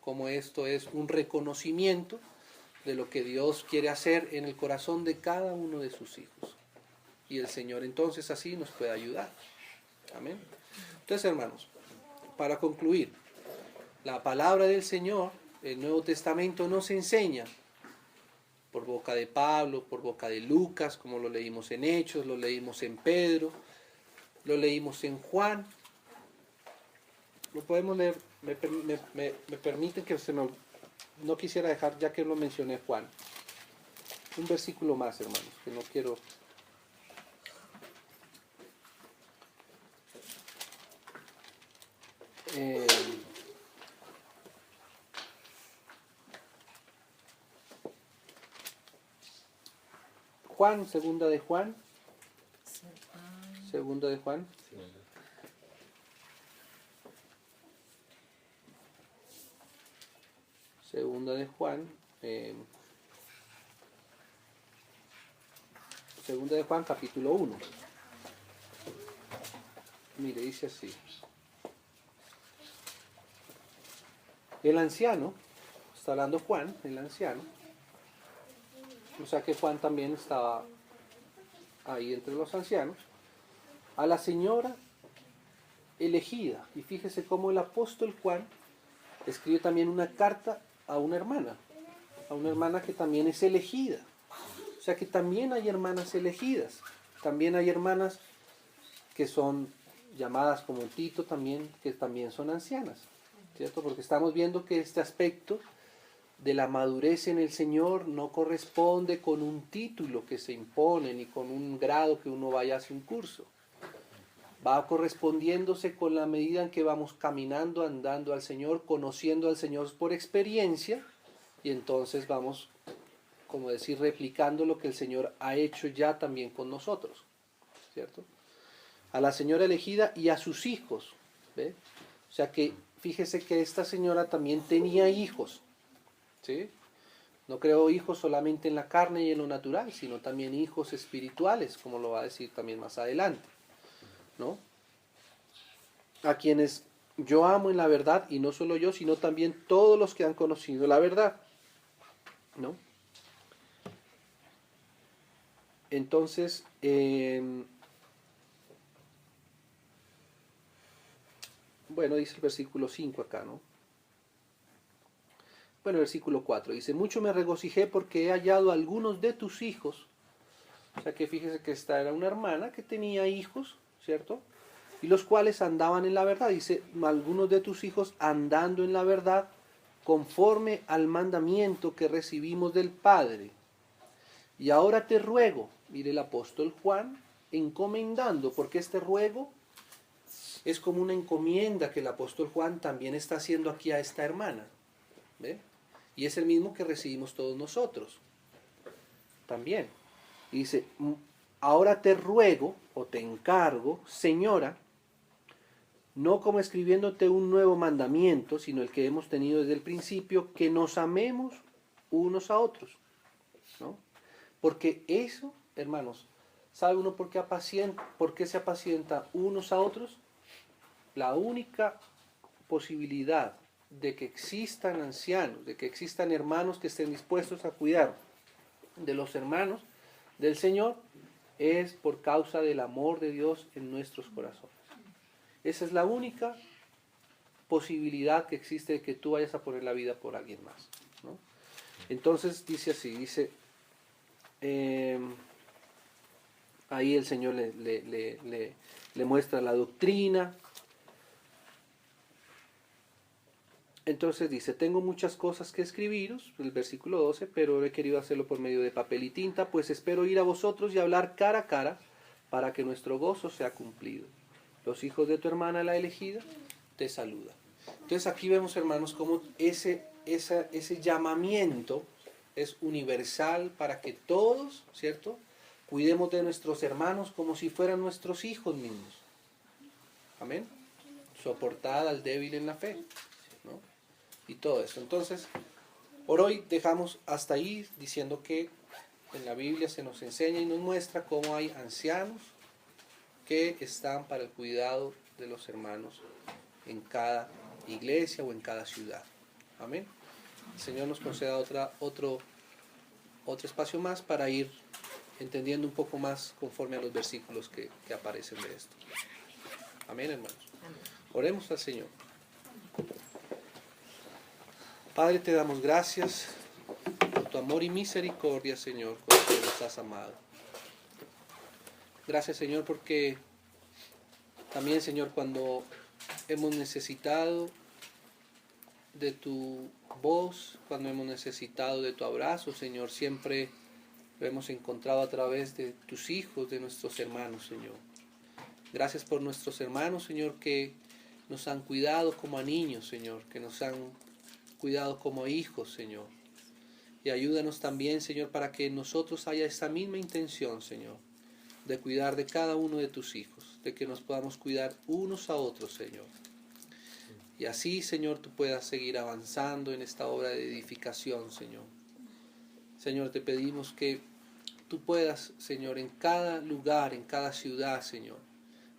cómo esto es un reconocimiento de lo que Dios quiere hacer en el corazón de cada uno de sus hijos. Y el Señor entonces así nos puede ayudar. Amén. Entonces, hermanos, para concluir, la palabra del Señor, el Nuevo Testamento nos enseña por boca de Pablo, por boca de Lucas, como lo leímos en Hechos, lo leímos en Pedro, lo leímos en Juan. Lo podemos leer, me permiten que no quisiera dejar, ya que lo mencioné Juan. un versículo más, hermanos, que no quiero... Juan, segunda de Juan. Segunda de Juan. Segunda de Juan. Segunda de Juan, capítulo 1. Mire, dice así. El anciano, está hablando Juan, el anciano. O sea que Juan también estaba ahí entre los ancianos. A la señora elegida. Y fíjese cómo el apóstol Juan escribe también una carta a una hermana que también es elegida. O sea que también hay hermanas elegidas. También hay hermanas que son llamadas como Tito también, que también son ancianas. ¿Cierto? Porque estamos viendo que este aspecto de la madurez en el Señor no corresponde con un título que se impone ni con un grado que uno vaya a hacer un curso. Va correspondiéndose con la medida en que vamos caminando, andando al Señor, conociendo al Señor por experiencia, y entonces vamos, como decir, replicando lo que el Señor ha hecho ya también con nosotros, ¿cierto? A la señora elegida y a sus hijos, ¿ve? O sea que fíjese que esta señora también tenía hijos, ¿sí? No creó hijos solamente en la carne y en lo natural, sino también hijos espirituales, como lo va a decir también más adelante, ¿no? A quienes yo amo en la verdad, y no solo yo, sino también todos los que han conocido la verdad, ¿no? Entonces, bueno, dice el versículo 5 acá, ¿no? Bueno, el versículo 4 dice, mucho me regocijé porque he hallado a algunos de tus hijos. O sea que fíjese que esta era una hermana que tenía hijos, ¿cierto? Y los cuales andaban en la verdad. Dice, algunos de tus hijos andando en la verdad conforme al mandamiento que recibimos del Padre. Y ahora te ruego, mire el apóstol Juan, encomendando, porque este ruego es como una encomienda que el apóstol Juan también está haciendo aquí a esta hermana. ¿Ve? Y es el mismo que recibimos todos nosotros. También. Y dice, ahora te ruego o te encargo, señora, no como escribiéndote un nuevo mandamiento, sino el que hemos tenido desde el principio, que nos amemos unos a otros, ¿no? Porque eso, hermanos, ¿sabe uno por qué se apacienta unos a otros? La única posibilidad de que existan ancianos, de que existan hermanos que estén dispuestos a cuidar de los hermanos del Señor, es por causa del amor de Dios en nuestros corazones. Esa es la única posibilidad que existe de que tú vayas a poner la vida por alguien más, ¿no? Entonces dice así, dice, ahí el Señor le muestra la doctrina. Entonces dice, tengo muchas cosas que escribiros, el versículo 12, pero he querido hacerlo por medio de papel y tinta, pues espero ir a vosotros y hablar cara a cara para que nuestro gozo sea cumplido. Los hijos de tu hermana, la elegida, te saludan. Entonces aquí vemos, hermanos, cómo ese llamamiento es universal para que todos, ¿cierto?, cuidemos de nuestros hermanos como si fueran nuestros hijos mismos. Amén. Soportad al débil en la fe, ¿no? Y todo esto. Entonces, por hoy dejamos hasta ahí diciendo que en la Biblia se nos enseña y nos muestra cómo hay ancianos que están para el cuidado de los hermanos en cada iglesia o en cada ciudad. Amén. El Señor nos conceda otro espacio más para ir entendiendo un poco más conforme a los versículos que aparecen de esto. Amén, hermanos. Oremos al Señor. Padre, te damos gracias por tu amor y misericordia, Señor, con que nos has amado. Gracias, Señor, porque también, Señor, cuando hemos necesitado de tu voz, cuando hemos necesitado de tu abrazo, Señor, siempre lo hemos encontrado a través de tus hijos, de nuestros hermanos, Señor. Gracias por nuestros hermanos, Señor, que nos han cuidado como a niños, Señor, que nos han cuidado como hijos, Señor. Y ayúdanos también, Señor, para que en nosotros haya esa misma intención, Señor, de cuidar de cada uno de tus hijos, de que nos podamos cuidar unos a otros, Señor. Y así, Señor, tú puedas seguir avanzando en esta obra de edificación, Señor. Señor, te pedimos que tú puedas, Señor, en cada lugar, en cada ciudad, Señor,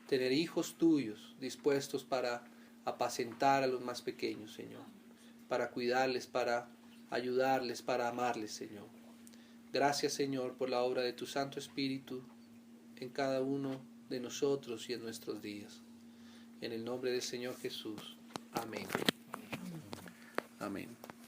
tener hijos tuyos dispuestos para apacentar a los más pequeños, Señor, para cuidarles, para ayudarles, para amarles, Señor. Gracias, Señor, por la obra de tu Santo Espíritu en cada uno de nosotros y en nuestros días. En el nombre del Señor Jesús. Amén. Amén.